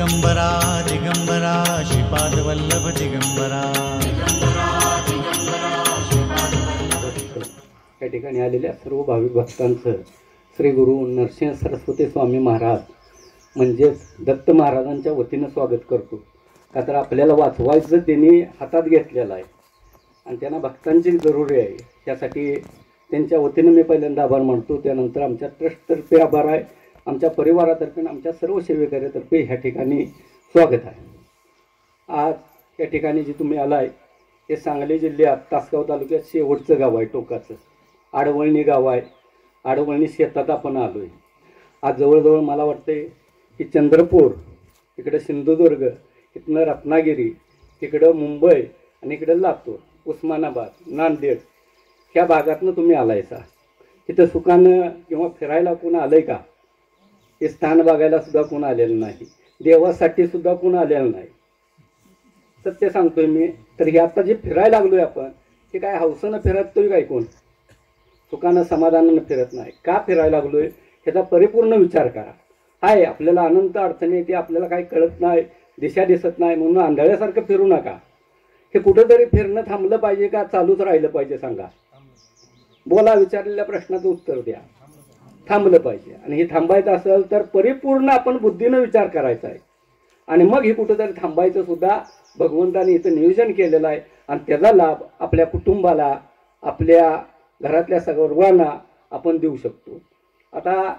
दिगंबरा दिगंबरा श्रीपादवल्लभ दिगंबरा। या ठिकाणी आलेल्या सर्व भाविक भक्तांचं श्री गुरु नरसिंह सरस्वती स्वामी महाराज म्हणजेच दत्त महाराजांच्या वतीनं स्वागत करतो. का तर आपल्याला वाचवायचं त्यांनी हातात घेतलेलं आहे आणि त्यांना भक्तांची जरुरी आहे. त्यासाठी त्यांच्या वतीनं मी पहिल्यांदा आभार मानतो. त्यानंतर आमच्या ट्रस्टतर्फे आभार आहे, आमच्या परिवारातर्फे आणि आमच्या सर्व सेवेकऱ्यातर्फे ह्या ठिकाणी स्वागत आहे. आज या ठिकाणी जे तुम्ही आलाय हे सांगली जिल्ह्यात तासगाव तालुक्यात शेवटचं गाव आहे, टोकाचं आडवळणी गाव आहे. आडवळणी शेतात आपण आलो आहे. आज जवळजवळ मला वाटते की चंद्रपूर, इकडं सिंधुदुर्ग, इथनं रत्नागिरी, इकडं मुंबई आणि इकडं लातूर, उस्मानाबाद, नांदेड ह्या भागातनं तुम्ही आलायसा. तिथं सुखानं किंवा फिरायला कोण आलंय का? हे स्थान बघायला सुद्धा कोण आलेलं नाही, देवासाठी सुद्धा कोण आलेलं नाही. सत्य सांगतोय मी. तर हे आता जे फिरायला लागलोय आपण, हे काय हौसनं फिरतोय काय? कोण सुखानं समाधानानं फिरत नाही. का फिरायला लागलोय ह्याचा परिपूर्ण विचार करा. हाय, आपल्याला अनंत अडचणी येते, आपल्याला काही कळत नाही, दिशा दिसत नाही म्हणून आंधळ्यासारखं फिरू नका. हे कुठंतरी फिरणं थांबलं पाहिजे का चालूच राहिलं पाहिजे? सांगा, बोला. विचारलेल्या प्रश्नाचं उत्तर द्या. थांबलं पाहिजे. आणि हे थांबायचं असेल तर परिपूर्ण आपण बुद्धीनं विचार करायचा आहे आणि मग हे कुठंतरी थांबायचं सुद्धा भगवंताने इथं नियोजन केलेलं आहे आणि त्याचा लाभ आपल्या कुटुंबाला, आपल्या घरातल्या सर्वांना आपण देऊ शकतो. आता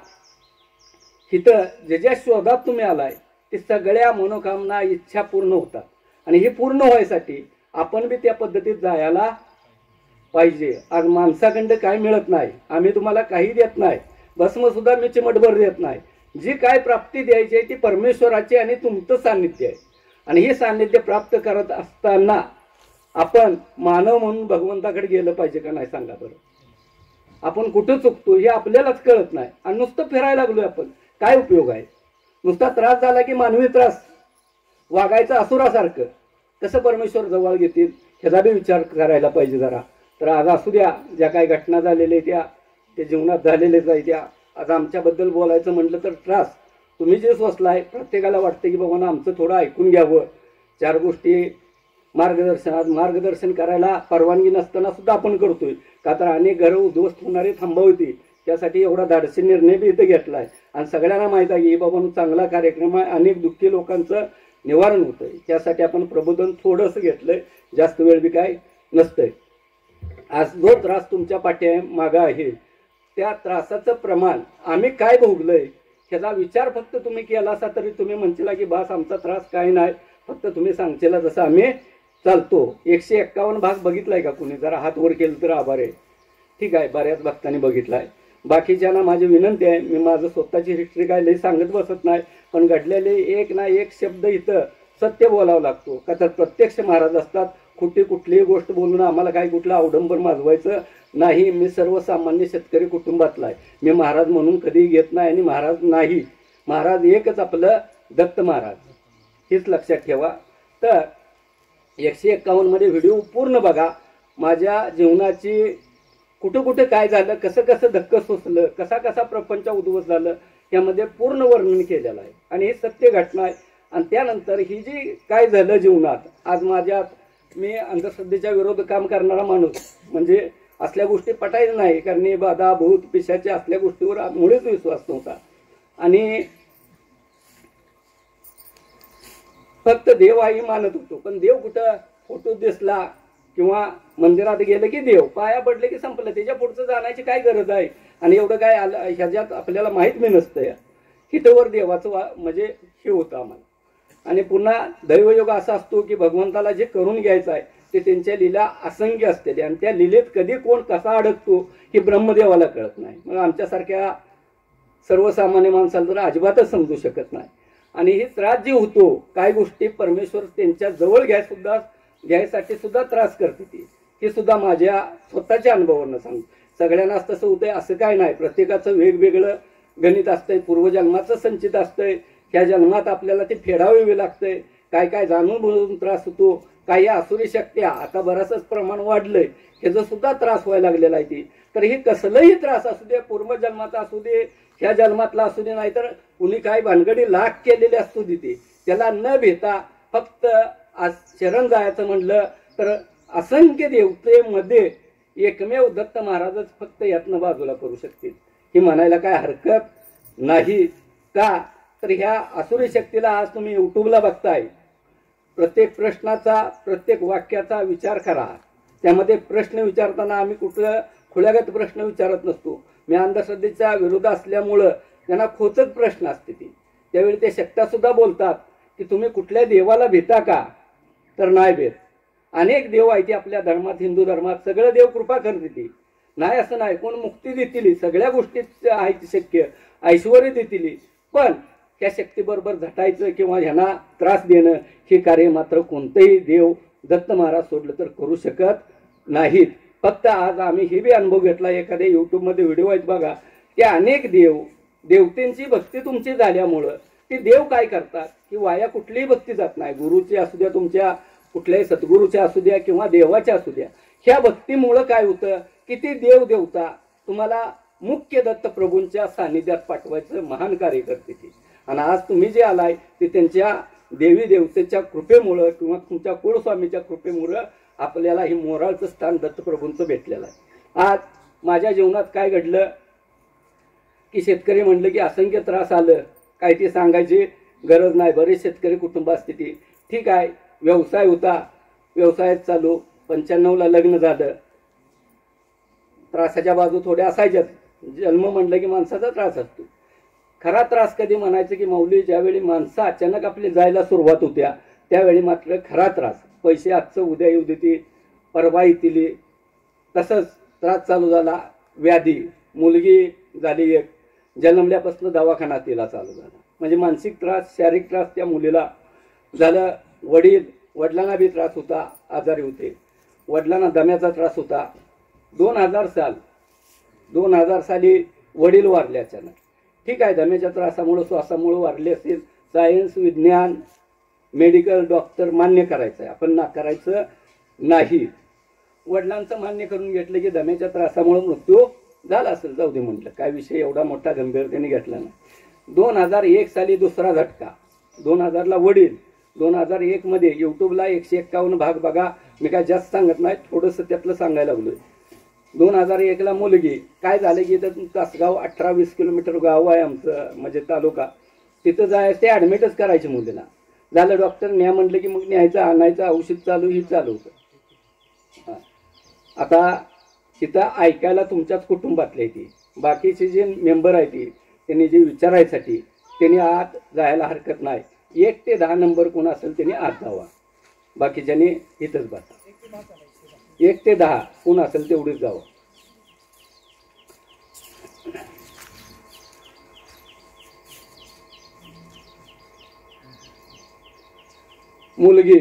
इथं जे ज्या शोधात तुम्ही आलाय ते सगळ्या मनोकामना, इच्छा पूर्ण होतात आणि हे पूर्ण व्हायसाठी आपण बी त्या पद्धतीत जायला पाहिजे. आज माणसाकडं काय मिळत नाही, आम्ही तुम्हाला काही देत नाही, भस्म सुद्धा मी चिमटभर देत नाही. जी काय प्राप्ती द्यायची आहे ती परमेश्वराची आणि तुमचं सान्निध्य आहे. आणि हे सान्निध्य प्राप्त करत असताना आपण मानव म्हणून भगवंताकडे गेलं पाहिजे का नाही? सांगा बरं. आपण कुठं चुकतो हे आपल्यालाच कळत नाही आणि नुसतं फिरायला लागलोय आपण. काय उपयोग आहे? नुसता त्रास झाला की मानवी त्रास वागायचं असुरासारखं कसं परमेश्वर जवळ घेतील ह्याचा बी विचार करायला पाहिजे जरा. तर आज असू द्या, ज्या काही घटना झालेल्या त्या जीवनात झालेल्याच आहे त्या. आज आमच्याबद्दल बोलायचं म्हटलं तर त्रास तुम्ही जे सोचलाय, प्रत्येकाला वाटतं की बाबा आमचं थोडं ऐकून घ्यावं. चार गोष्टी मार्गदर्शन करायला परवानगी नसताना सुद्धा आपण करतोय. का तर अनेक घरं उद्ध्वस्त होणारी थांबवती, त्यासाठी एवढा धाडसी निर्णय बी इथं घेतलाय. आणि सगळ्यांना माहीत आहे की बाबा चांगला कार्यक्रम आहे, अनेक दुःखी लोकांचं निवारण होतंय. त्यासाठी आपण प्रबोधन थोडंसं घेतलंय, जास्त वेळ बी काय नसतंय. आज जो त्रास तुमच्या पाठीमागं आहे त्या त्रासाचं प्रमाण आम्ही काय भोगलंय ह्याचा विचार फक्त तुम्ही केला असा तरी तुम्ही म्हणशीला की बास आमचा त्रास काय नाही, फक्त तुम्ही सांगशीला जसं आम्ही चालतो. 151 भाग बघितलाय का कुणी? जरा हात वर केलं तर आभार आहे. ठीक आहे, बऱ्याच भक्तांनी बघितलाय. बाकीच्यांना माझी विनंती आहे, मी माझं स्वतःची हिस्ट्री काय लई सांगत बसत नाही, पण घडलेले एक ना एक शब्द इथं सत्य बोलावं लागतो. का तर प्रत्यक्ष महाराज असतात. खोटी कुठलीही गोष्ट बोलून आम्हाला काही कुठलं अवडंबर माजवायचं नाही. मी सर्वसामान्य शेतकरी कुटुंबातला आहे. मी महाराज म्हणून कधी घेत नाही आणि महाराज नाही. महाराज एकच आपलं दत्त महाराज, हेच लक्षात ठेवा. तर 151 मध्ये व्हिडिओ पूर्ण बघा. माझ्या जीवनाची कुठं कुठं काय झालं, कसं कसं धक्क सोसलं, कसा कसा प्रपंच उद्ध्वस्त झालं, यामध्ये पूर्ण वर्णन केलेलं आहे आणि हे सत्य घटना आहे. आणि त्यानंतर ही जी काय झालं जीवनात, आज माझ्यात मी अंधश्रद्धेच्या विरोध काम करणारा माणूस, म्हणजे असल्या गोष्टी पटायचं नाही. कारण बाधा भूत पिशाचे असल्या गोष्टीवर मुळेच विश्वास नव्हता आणि फक्त देव आई मानत होतो. पण देव कुठं? फोटो दिसला किंवा मंदिरात गेलं की देव, पाया पडले की संपलं. त्याच्या पुढचं जाण्याची काय गरज आहे? आणि एवढं काय आलं ह्याच्यात आपल्याला माहीत बी नसतं. हितवर देवाचं म्हणजे हे होतं आम्हाला. आणि पुन्हा दैवयोग असा असतो की भगवंताला जे करून घ्यायचं आहे ते त्यांच्या लीला असंख्य असते आणि त्या लीलेत कधी कोण कसा अडकतो हे ब्रह्मदेवाला कळत नाही. मग आमच्यासारख्या सर्वसामान्य माणसाला तर अजिबातच समजू शकत नाही. आणि हे त्रास जे होतो, काय गोष्टी परमेश्वर त्यांच्या जवळ घ्यायसाठी सुद्धा त्रास करते ती, हे सुद्धा माझ्या स्वतःच्या अनुभवावरनं सांगतो. सगळ्यांनाच तसं होतंय असं काय नाही. प्रत्येकाचं वेगवेगळं गणित असतंय, पूर्वजन्माचं संचित असतंय. ह्या जन्मात आपल्याला ते फेडावे लागतंय. काय काय जाणून बुजून त्रास होतो. काही आसुरी शक्त्या, आता बराचच प्रमाण वाढलंय, ह्याचा सुद्धा त्रास व्हायला लागलेला आहे ती. तर हे कसलंही त्रास असू दे, पूर्वजन्माचा असू दे, ह्या जन्मातला असू दे, नाहीतर कुणी काय भानगडी लाख केलेले असू दे, त्याला न भेटा फक्त आज शरण जायचं म्हणलं तर असंख्य देवतेमध्ये एकमेव दत्त महाराजच फक्त यातनं बाजूला करू शकतील, ही म्हणायला काय हरकत नाही. का तर ह्या आसुरी शक्तीला आज तुम्ही युट्यूबला बघताय, प्रत्येक प्रश्नाचा प्रत्येक वाक्याचा विचार करा. त्यामध्ये प्रश्न विचारताना आम्ही कुठलं खुल्यागत प्रश्न विचारत नसतो. मी अंधश्रद्धेच्या विरोध असल्यामुळं त्यांना खोचक प्रश्न असते ती. त्यावेळी ते शक्त्या सुद्धा बोलतात की तुम्ही कुठल्या देवाला भेटा का, तर नाही भेट. अनेक देव आहेत आपल्या धर्मात, हिंदू धर्मात सगळं देव कृपा करते ती नाही असं नाही. कोण मुक्ती देतील, सगळ्या गोष्टीत आहेत शक्य, ऐश्वर देतील, पण त्या शक्तीबरोबर झटायचं किंवा ह्यांना त्रास देणं हे कार्य मात्र कोणतंही देव दत्त महाराज सोडलं तर करू शकत नाहीत. फक्त आज आम्ही हे बी अनुभव घेतला, एखाद्या युट्यूबमध्ये व्हिडिओ आहेत बघा, ते अनेक देवतेंची भक्ती तुमची झाल्यामुळं ते देव काय करतात की वाया कुठलीही भक्ती जात नाही. गुरुची असू द्या, तुमच्या कुठल्याही सद्गुरूच्या असू द्या किंवा देवाच्या असू द्या, ह्या भक्तीमुळं काय होतं की ती देव देवता तुम्हाला मुख्य दत्त प्रभूंच्या सानिध्यात पाठवायचं महान कार्य करते ती. आणि आज तुम्ही जे आलाय ते त्यांच्या देवी देवतेच्या कृपेमुळं किंवा तुमच्या कुळस्वामीच्या कृपेमुळं आपल्याला हे मोराळचं स्थान दत्तप्रभूंचं भेटलेलं आहे. आज माझ्या जीवनात काय घडलं की शेतकरी म्हणलं की असंख्य त्रास आलं, काय ते सांगायची गरज नाही. बरेच शेतकरी कुटुंब असते ती, ठीक आहे. व्यवसाय होता, व्यवसायात चालू, 95ला लग्न झालं, त्रासाच्या बाजू थोड्या असायच्याच. जन्म म्हणलं की माणसाचा त्रास असतो. खरा त्रास कधी म्हणायचं की माऊली ज्यावेळी माणसं अचानक आपली जायला सुरुवात होत्या त्यावेळी मात्र खरा त्रास. पैसे आजचं उद्या येऊ देते, परवा येतील, तसंच त्रास चालू झाला. व्याधी, मुलगी झाली एक, जन्मल्यापासून दवाखाना तिला चालू झाला. म्हणजे मानसिक त्रास, शारीरिक त्रास त्या मुलीला झालं. वडिलांना बी त्रास होता, आजारी होते. वडिलांना दम्याचा त्रास होता. 2000 साली वडील वारले अचानक. ठीक आहे, दम्याच्या त्रासामुळं श्वासामुळं वारले असेल. सायन्स, विज्ञान, मेडिकल, डॉक्टर मान्य करायचं आहे, आपण नाकारायचं नाही. वडिलांचं मान्य करून घेतलं की दम्याच्या त्रासामुळं मृत्यू झाला असेल, जाऊ दे म्हटलं, काय विषय एवढा मोठा गंभीरतेने घेतला नाही. 2001 साली दुसरा झटका. 2000ला वडील, 2001 मध्ये युट्यूबला 151 भाग बघा. मी काय जास्त सांगत नाही, थोडंसं त्यातलं सांगायला लागलोय. 2001ला मुलगी. काय झालं की इथं तासगाव 18-20 किलोमीटर गाव आहे आमचं, म्हणजे तालुका. तिथं जायचं, ते ॲडमिटच करायचे मुलीला. झालं, डॉक्टर न्या म्हटलं की मग न्यायचं, आणायचं, औषध चालू, ही चालू होतं. आता तिथं ऐकायला तुमच्याच कुटुंबातले ती बाकीचे जे मेंबर आहे ती त्यांनी जे विचारायसाठी त्यांनी आत जायला हरकत नाही. 1 ते 10 नंबर कोण असेल त्यांनी आत जावा, बाकीच्यांनी इथंच बसा. 1 ते 10 कोण असेल तेवढीच जावं. मुलगी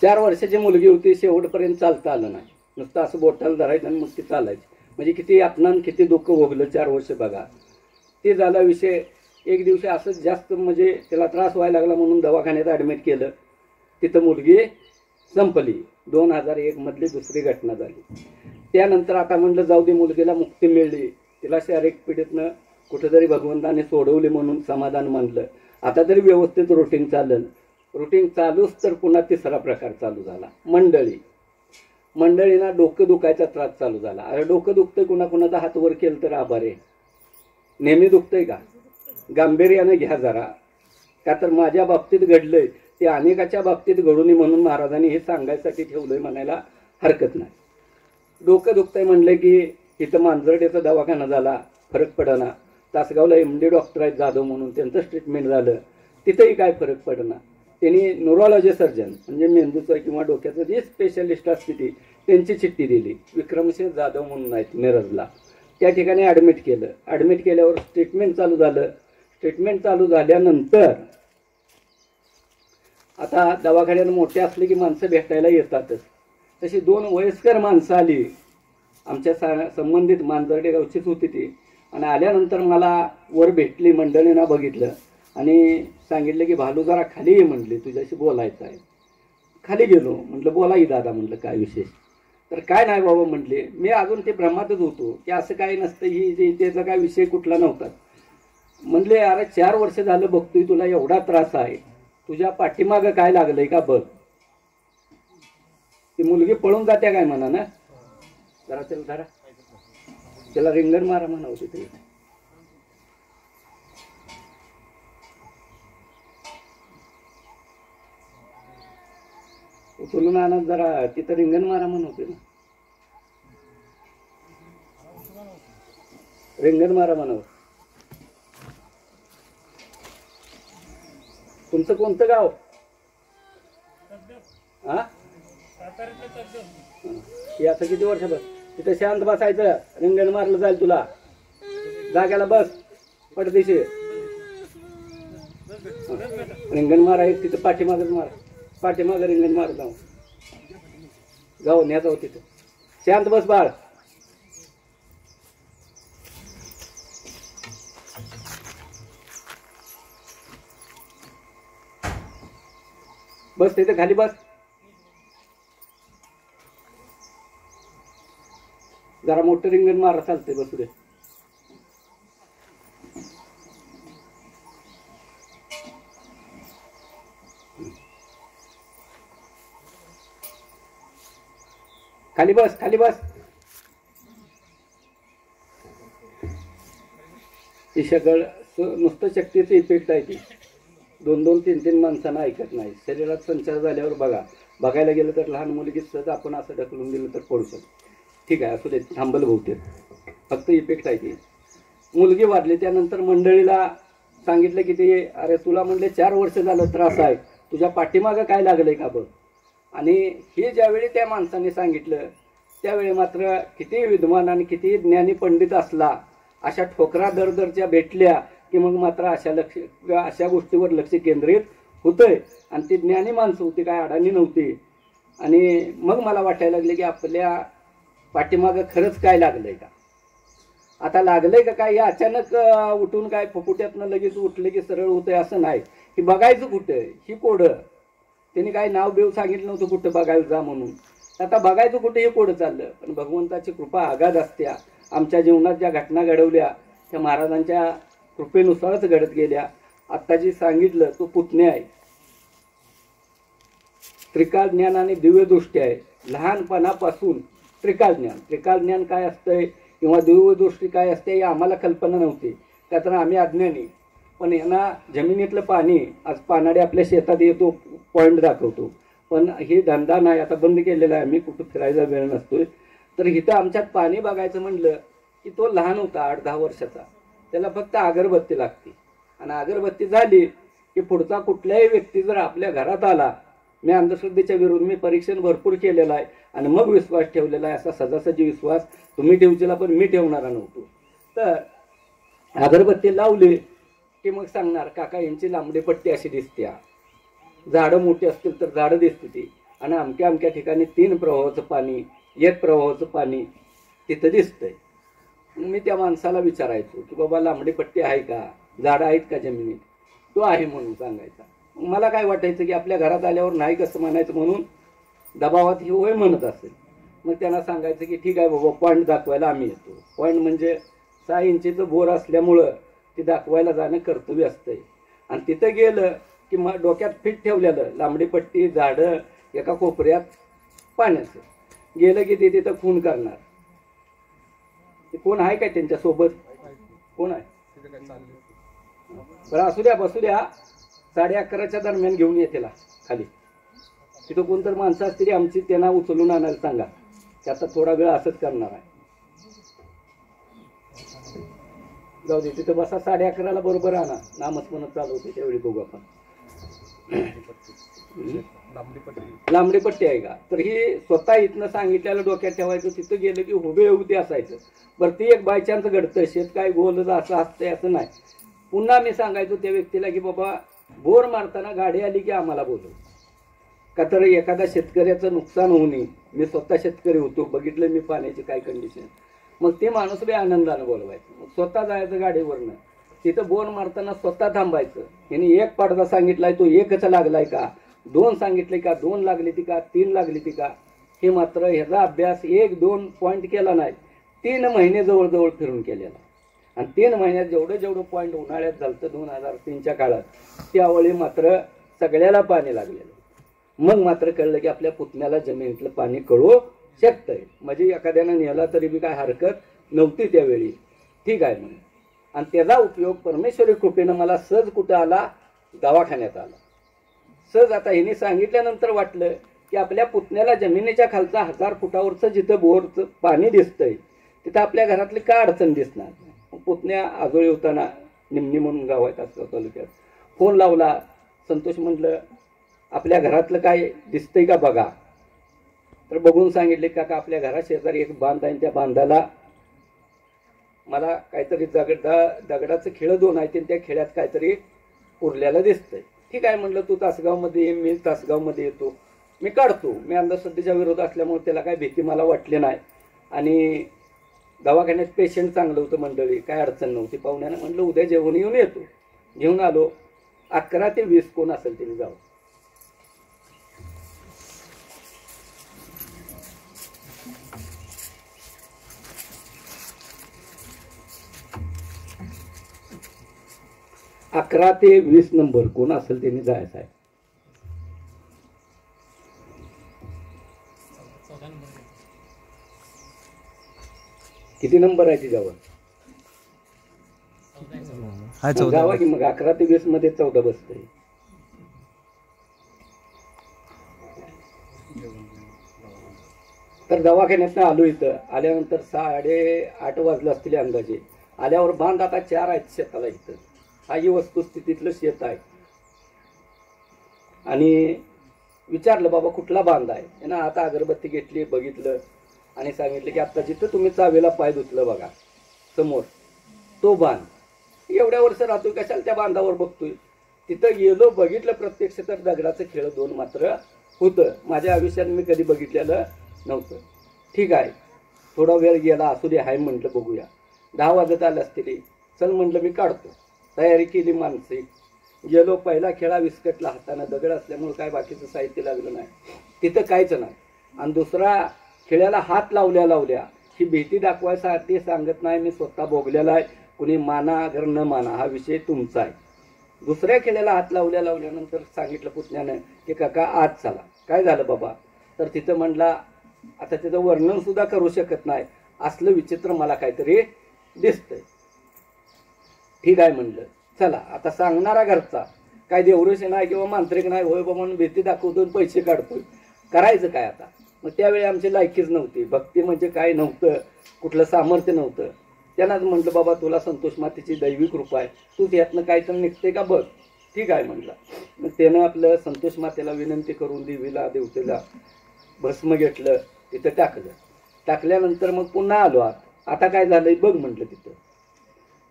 4 वर्षाची मुलगी होती. शेवटपर्यंत चालता आलं नाही, नुसतं असं बोटाला धरायचं आणि मग ती चालायची. म्हणजे किती अपमान, किती दुःख भोगलं 4 वर्ष बघा. ते झाला विषय. एक दिवशी असंच जास्त म्हणजे त्याला त्रास व्हायला लागला म्हणून दवाखान्यात ॲडमिट केलं. तिथं मुलगी संपली. 2001 मधली दुसरी घटना झाली. त्यानंतर आता म्हणलं जाऊ दे, मुलगीला मुक्ती मिळली, तिला शारीरिक पीडितनं कुठेतरी भगवंताने सोडवले म्हणून समाधान मानलं. आता तरी व्यवस्थित रुटीन चाललं. रुटीन चालूच तर पुन्हा तिसरा प्रकार चालू झाला. मंडळींना डोकं दुखायचा त्रास चालू झाला. अरे डोकं दुखतंय, कुणाकुणाचा हात वर केलं तर आभार आहे. नेहमी दुखतंय का? गांभीर्याने घ्या जरा. का तर माझ्या बाबतीत घडलंय ते अनेकाच्या बाबतीत घडू नये म्हणून महाराजांनी हे सांगायसाठी ठेवलंय, म्हणायला हरकत नाही. डोकं दुखतंय म्हणलं की इथं मांजरड्याचा दवाखाना झाला, फरक पडना. तासगावला MD डॉक्टर आहेत जाधव म्हणून, त्यांचं ट्रीटमेंट झालं, तिथंही काय फरक पडना. त्यांनी न्यूरोलॉजी सर्जन म्हणजे मेंदूचं किंवा डोक्याचं जे स्पेशलिस्ट असते ती त्यांची चिठ्ठी दिली. विक्रमसिंह जाधव म्हणून आहेत मिरजला. त्या ठिकाणी ॲडमिट केलं. ॲडमिट केल्यावर ट्रीटमेंट चालू झालं. ट्रीटमेंट चालू झाल्यानंतर आता दवाखान्यात मोठे असले की माणसं भेटायला येतातच. तशी 2 वयस्कर माणसं आली आमच्या संबंधित, मांजर्डे गावचीच होती ती. आणि आल्यानंतर मला वर भेटली, मंडळींना बघितलं आणि सांगितलं की भालू जरा खाली ये म्हटले, तुझ्याशी बोलायचं आहे. खाली गेलो. म्हटलं बोला की दादा, म्हटलं काय विशेष? तर काय नाही बाबा म्हटले. मी अजून ते भ्रमातच होतो की असं काही नसतं, ही जे त्याचा काय विषय कुठला नव्हता. म्हणले अरे 4 वर्ष झालं बघतोय तुला एवढा त्रास आहे, तुझ्या पाठीमागं काय लागलंय का बघ. ती मुलगी पळून जाते काय म्हणा ना, जरा त्याला धरा, त्याला रिंगण मारा म्हणावं तिथे. उचलून आणत जरा तिथं रिंगण मारा म्हणवते ना, रिंगण मारा म्हणावं. तुमचं कोणतं गाव? हा, हे आता किती वर्षभर तिथे शांत बसायचं, रिंगण मारलं जाईल तुला, जाग्याला बस पडदिशी. रिंगण मारा एक तिथं पाठीमागच मारा, पाठीमागं रिंगण मार जाऊ, जाऊ न्या जाऊ तिथं. शांत बस बाळ. बस तिथे खाली बस, जरा मोठं रिंगण मारा चालते, बसू दे. खाली बस, खाली बस. ती सगळं नुसतं शक्तीचं इफेक्ट आहे ती. 2-2, 3-3 माणसांना ऐकत नाही. शरीरात संचार झाल्यावर बघायला गेलं तर लहान मुलगी सहज आपण असं ढकलून दिलं तर पडू शकतो. ठीक आहे, असू दे, थांबल बहुतेक, फक्त इफेक्ट आहे ती. मुलगी वाढली त्यानंतर मंडळीला सांगितलं की ते अरे तुला म्हणले 4 वर्ष झालं त्रास आहे, तुझ्या पाठीमागं काय लागलंय का बघ. आणि हे ज्यावेळी त्या माणसाने सांगितलं त्यावेळी मात्र किती विद्वान आणि किती ज्ञानी पंडित असला, अशा ठोकरा दरदरच्या भेटल्या की मग मात्र अशा गोष्टीवर लक्ष केंद्रित होतंय. आणि ती ज्ञानी माणसं होती, काय अडाणी नव्हती. आणि मग मला वाटायला लागले की आपल्या पाठीमागं खरंच काय लागलंय का. आता लागलंय का काय, हे अचानक उठून काय फुफुट्यातनं लगेच उठलं की सरळ होतंय असं नाही. ही बघायचं कुठं, ही कोडं त्यांनी काय नाव बिव सांगितलं नव्हतं कुठं बघायला जा म्हणून. आता बघायचं कुठे हे कोडं चाललं. पण भगवंताची कृपा आगाध असत्या. आमच्या जीवनात ज्या घटना घडवल्या त्या महाराजांच्या कृपेनुसारच घडत गेल्या. आत्ता जी सांगितलं तो पुतणे आहे. त्रिकाळ ज्ञान आणि दिव्य दृष्टी आहे. लहानपणापासून त्रिकाळ ज्ञान काय असतंय किंवा दिव्य दृष्टी काय असते ही आम्हाला कल्पना नव्हती, का तर आम्ही अज्ञानी. पण यांना जमिनीतलं पाणी, आज पानाडे आपल्या शेतात येतो, पॉईंट दाखवतो. पण हे धंदा नाही, आता बंद केलेला आहे. आम्ही कुठं फिरायचा वेळ नसतोय. तर इथं आमच्यात पाणी बघायचं म्हणलं की तो लहान होता 8-10 वर्षाचा. त्याला फक्त अगरबत्ती लागते. आणि अगरबत्ती झाली की पुढचा कुठल्याही व्यक्ती जर आपल्या घरात आला, मी अंधश्रद्धेच्या विरुद्ध मी परीक्षण भरपूर केलेलं आहे आणि मग विश्वास ठेवलेला आहे. असा सजासजी विश्वास तुम्ही ठेवचेला, पण मी ठेवणारा नव्हतो. तर अगरबत्ती लावली की मग सांगणार काका यांची लांबडी पट्टी अशी दिसते, झाडं मोठी असतील तर झाडं दिसते ती, आणि अमक्या अमक्या ठिकाणी 3 प्रवाहाचं पाणी, 1 प्रवाहाचं पाणी तिथं दिसतंय. मी त्या माणसाला विचारायचो की बाबा लांबडी पट्टी आहे का, झाडं आहेत का जमिनीत. तो आहे म्हणून सांगायचा. मला काय वाटायचं की आपल्या घरात आल्यावर नाही कसं म्हणायचं, म्हणून दबावात ही होय म्हणत असेल. मग त्यांना सांगायचं की ठीक आहे बाबा, पॉईंट दाखवायला आम्ही येतो. पॉईंट म्हणजे 6 इंचीचं बोर असल्यामुळं ते दाखवायला जाणं कर्तव्य असतंय. आणि तिथं गेलं की मग डोक्यात फिट ठेवलेलं लांबडी पट्टी, झाडं, एका कोपऱ्यात पाण्याचं. गेलं की ते तिथं खून करणार. ते कोण आहे काय त्यांच्यासोबत, कोण आहे बरं, असू द्या, बसू द्या. 11:30च्या दरम्यान घेऊन ये त्याला खाली. तिथं कोणतर माणसं असतील आमची, त्यांना उचलून आणायला सांगा. त्याचा थोडा वेळ असंच करणार आहे. जाऊ दे, तिथं बसा. 11:30ला बरोबर आणा. नामस्मरण चालू होते त्यावेळी बघू आपण. लांबडी पट्टी आहे का, तर ही स्वतः इथनं सांगितल्याला डोक्यात ठेवायचं. तिथं गेलं की उभे उभे असायचं. बरं, ती एक बाय चान्स घडतं, शेत काय गोल असं असतंय असं नाही. पुन्हा मी सांगायचो त्या व्यक्तीला की बाबा बोर मारताना गाडी आली की आम्हाला बोलव, का तर एखादा शेतकऱ्याचं नुकसान होऊ नये. मी स्वतः शेतकरी होतो, बघितलं मी पाण्याची काय कंडिशन. मग ते माणूस बी आनंदानं बोलवायचं. मग स्वतः जायचं गाडीवरनं, तिथं बोर मारताना स्वतः थांबायचं. याने 1 पडदा सांगितलाय, तो 1च लागलाय का, 2 सांगितले का, 2 लागली ती का, 3 लागली ती का, हे मात्र ह्याचा अभ्यास 1-2 पॉईंट केला नाही. 3 महिने जवळजवळ फिरून केलेला. आणि 3 महिन्यात जेवढं पॉईंट उन्हाळ्यात झालं 2003च्या काळात, त्यावेळी मात्र सगळ्याला पाणी लागलेलं. मग मात्र कळलं की आपल्या पुतण्याला जमिनीतलं पाणी कळू शकतंय, म्हणजे एखाद्यानं नेला तरी बी काय हरकत नव्हती त्यावेळी. ठीक आहे म्हणून. आणि त्याचा उपयोग परमेश्वरी कृपेनं मला सहज कुठं आला, दवाखान्यात आला सहज. आता हिने सांगितल्यानंतर वाटलं की आपल्या पुतण्याला जमिनीच्या खालचा 1000 फुटावरचं जिथं बोरचं पाणी दिसतंय तिथं आपल्या घरातली काय अडचण दिसणार. पुतण्या आजोळी होताना निमणी म्हणून गाव आहे तासगाव तालुक्यात, फोन लावला. संतोष म्हटलं आपल्या घरातलं काय दिसतंय का बघा. तर बघून सांगितले काका आपल्या घरा शेजारी एक बांध आहे, त्या बांधाला मला काहीतरी दगडाचं खेळ 2 आहेत, त्या खेळ्यात काहीतरी उरल्याला दिसतंय. ठीक आहे म्हटलं तू तासगावमध्ये ये, मी तासगावमध्ये येतो, मी काढतो. मी अंधश्रद्धेच्या विरोध असल्यामुळे त्याला काय भीती मला वाटली नाही. आणि दवाखान्यात पेशंट चांगलं होतं मंडळी, काय अडचण नव्हती. पाहुण्यानं म्हटलं उद्या जेवण येऊन येतो. घेऊन आलो. 11 ते 20 कोण असेल त्यांनी जाऊ. अकरा ते 20 नंबर कोण असेल त्यांनी जायचं आहे. किती नंबर आहे तिच्यावर जावा की मग. 11 ते 20 मध्ये 14 बसतंय. तर दवाखान्यातनं आलो. इथं आल्यानंतर 8:30 वाजले असतील अंदाजे. आल्यावर बांध आता 4 आहेत शेताला. इथं हा ही वस्तुस्थितीतलं शेत आहे. आणि विचारलं बाबा कुठला बांध आहे. त्यांना आता अगरबत्ती घेतली, बघितलं आणि सांगितलं की आता जिथं तुम्ही चावेला पाय धुतलं बघा समोर तो बांध. एवढ्या वर्ष राहतोय कशाला त्या बांधावर बघतोय. तिथं गेलो, बघितलं प्रत्यक्ष तर दगडाचं खेळ 2 मात्र होतं. माझ्या आयुष्यात मी कधी बघितलेलं नव्हतं. ठीक आहे थोडा वेळ गेला, असू दे हाय म्हटलं बघूया. 10 वाजत आले असतील. चल म्हटलं मी काढतो. तयारी केली मानसिक. गेलो. पहिला खेळा विस्कटला हातानं, दगड असल्यामुळे काय बाकीचं साहित्य लागलं नाही तिथं, काहीच नाही. आणि दुसरा खेळ्याला हात लावल्या ही भीती दाखवायसाठी सांगत नाही, मी स्वतः भोगलेला आहे. कुणी माना अगर न माना हा विषय तुमचा आहे. दुसऱ्या खेळ्याला हात लावल्यानंतर सांगितलं पुतण्यानं की काका आज चला. काय झालं बाबा. तर तिथं म्हणला आता त्याचं वर्णन सुद्धा करू शकत नाही, असलं विचित्र मला काहीतरी दिसतंय. ठीक आहे म्हणलं चला. आता सांगणारा घरचा काय देवऋषी नाही किंवा मांत्रिक नाही, होय बाबा म्हणून भीती दाखवतो पैसे काढतोय. करायचं काय आता. मग त्यावेळी आमची लायकीच नव्हती. भक्ती म्हणजे काय नव्हतं, कुठलं सामर्थ्य नव्हतं. त्यांनाच म्हटलं बाबा तुला संतोष मातेची दैवी कृपा आहे, तू त्यातनं काय तर निघते का बघ. ठीक आहे म्हटलं. मग त्यानं आपलं संतोष मातेला विनंती करून देवीला देवतेला भस्म घेतलं, तिथं टाकलं. टाकल्यानंतर मग पुन्हा आलो आत. आता काय झालंय बघ म्हटलं. तिथं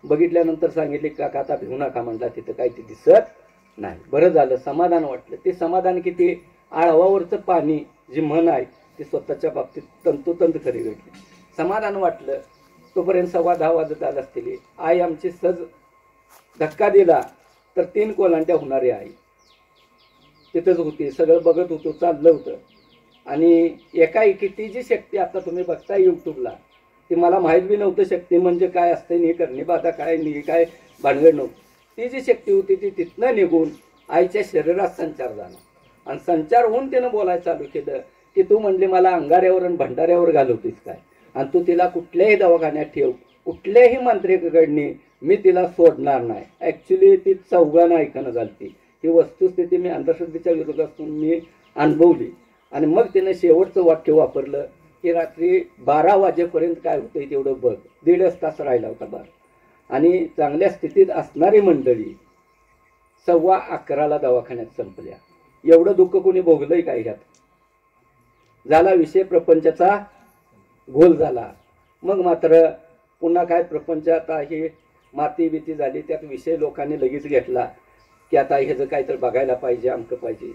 बघितल्यानंतर सांगितले काका आता भिवू नका म्हटला, तिथं काय ते दिसत नाही. बरं झालं, समाधान वाटलं. ते समाधान किती, आळवावरचं पाणी जी म्हण आहे ती स्वतःच्या बाबतीत तंतोतंत खरी घडली. समाधान वाटलं. तोपर्यंत 10:15 वाजत आला असतील. आई आमची सहज धक्का दिला तर 3 कोलांट्या होणारी आई तिथंच होती. सगळं बघत होतो, चाललं होतं. आणि एकाएकी ती जी शक्ती आता तुम्ही बघताय यूट्यूबला, ती मला माहीत बी नव्हतं शक्ती म्हणजे काय असते, नी करणी बाधा काय, नी काय भानगड नव्हतं. ती जी शक्ती होती ती तिथनं निघून आईच्या शरीरात संचार झाला. आणि संचार होऊन तिनं बोलायला चालू केलं की तू म्हणली मला अंगाऱ्यावर आणि भंडाऱ्यावर घालवतीस काय, आणि तू तिला कुठल्याही दवाखान्यात ठेव, कुठल्याही मांत्रिकाकडनी मी तिला सोडणार नाही. ॲक्च्युली ती चौघांना ऐकणं झालती. ही वस्तुस्थिती मी अंधश्रद्धेच्या विरोधातून मी अनुभवली. आणि मग तिनं शेवटचं वाक्य वापरलं की रात्री 12 वाजेपर्यंत काय होतंय तेवढं बघ. 1.5 तास राहिला होता बार. आणि चांगल्या स्थितीत असणारी मंडळी 11:15 दवाखान्यात संपल्या. एवढं दुःख कोणी भोगलंय काय ह्यात. झाला विषय प्रपंचाचा घोल झाला. मग मात्र पुन्हा काय प्रपंचात ही माती बिती झाली. त्यात विषय लोकांनी लगेच घेतला की आता ह्याचं काहीतरी बघायला पाहिजे, अमकं पाहिजे.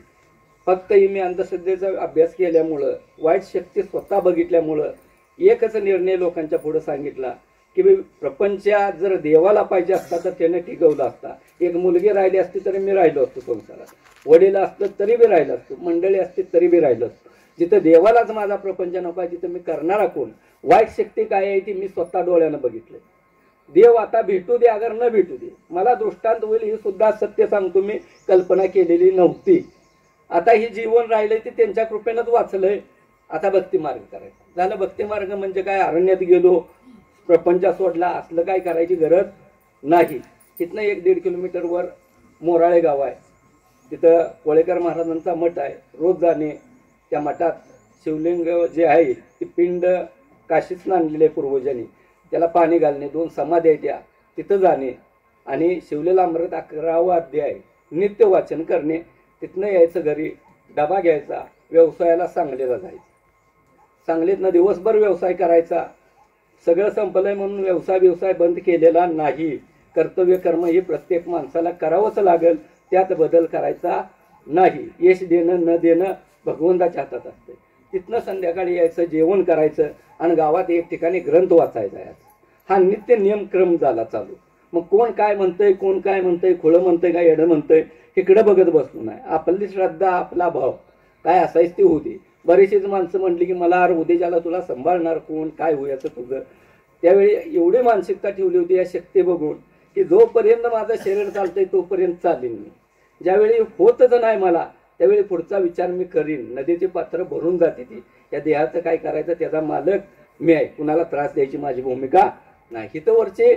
फक्त मी अंधश्रद्धेचा अभ्यास केल्यामुळं, वाईट शक्ती स्वतः बघितल्यामुळं एकच निर्णय लोकांच्या पुढे सांगितला की प्रपंचात जर देवाला पाहिजे असता तर त्याने टिकवला असता. एक मुलगी राहिली असती तरी मी राहिलो असतो संसारात, वडील असतं तरी बी राहिलं असतो, मंडळी असते तरी बी राहिलं असतो. जिथं देवालाच माझा प्रपंच नको आहे तिथं मी करणारा कोण. वाईट शक्ती काय आहे ती मी स्वतः डोळ्यानं बघितलं. देव आता भेटू दे अगर न भेटू दे, मला दृष्टांत होईल ही सुद्धा सत्य सांगतो मी, कल्पना केलेली नव्हती. आता ही जीवन राहिलंय ते त्यांच्या कृपेनंच वाचलंय. आता भक्ती मार्ग करायचा झालं. भक्ती मार्ग म्हणजे काय, अरण्यात गेलो प्रपंच सोडला असलं काय करायची गरज नाही. तिथनं 1-1.5 किलोमीटरवर मोराळे गाव आहे, तिथं कोळेकर महाराजांचा मठ आहे. रोज जाणे, त्या मठात शिवलिंग जे आहे ते पिंड काशीतून आणलेले पूर्वजांनी, त्याला पाणी घालणे, 2 समाधी आहेत त्या, तिथं जाणे आणि शिवलेला अमृत 11वा अध्याय नित्य वाचन करणे. तिथनं यायचं घरी, डबा घ्यायचा, व्यवसायाला सांगलीला जायचं. सांगलीतनं दिवसभर व्यवसाय करायचा. सगळं संपलंय म्हणून व्यवसाय बंद केलेला नाही. कर्तव्य कर्म हे प्रत्येक माणसाला करावंच लागेल, त्यात बदल करायचा नाही. यश देणं न देणं भगवंताच्या हातात असते. तिथनं संध्याकाळी यायचं, जेवण करायचं आणि गावात एक ठिकाणी ग्रंथ वाचायचा यायचा. हा नित्य नियमक्रम झाला चालू. मग कोण काय म्हणतंय, कोण काय म्हणतंय, खोळं म्हणतंय का येडं म्हणतंय, इकडं बघत बसलो नाही. आपली श्रद्धा, आपला भाव काय असायच ते होऊ दे. बरीचशीच माणसं म्हटली की मला अरे उद्याच्याला तुला सांभाळणार कोण, काय होयाचं तुझं. त्यावेळी एवढी मानसिकता ठेवली होती या शक्ती बघून की जोपर्यंत माझं शरीर चालतंय तोपर्यंत चालेल मी. ज्यावेळी होतच नाही मला त्यावेळी पुढचा विचार मी करीन. नदीचे पात्र भरून जाते ती, या देहाचं काय करायचं त्याचा मालक मी आहे, कुणाला त्रास द्यायची माझी भूमिका नाही. हितवरचे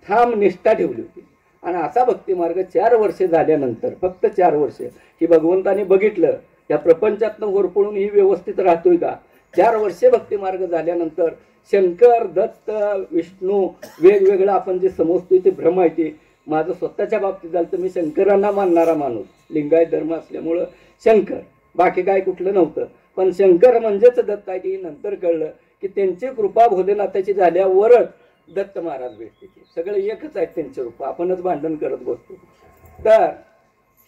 ठाम निष्ठा ठेवली होती. आणि असा भक्ती मार्ग 4 वर्ष झाल्यानंतर, फक्त 4 वर्ष, ही भगवंताने बघितलं या प्रपंचातनं होरपळून ही व्यवस्थित राहतोय का. 4 वर्षे भक्ती मार्ग झाल्यानंतर शंकर, दत्त, विष्णू वेगवेगळं आपण जे समजतोय ते भ्रम आहे. ते माझं स्वतःच्या बाबतीत झालं तर मी शंकरांना मानणारा माणूस, लिंगायत धर्म असल्यामुळं शंकर, बाकी काय कुठलं नव्हतं. पण शंकर म्हणजेच दत्त आहे. की नंतर कळलं की त्यांची कृपा भोलेनाथाची झाल्यावरच दत्त महाराज भेटते. सगळं एकच आहेत त्यांचे रूप, आपणच भांडण करत बसतो. तर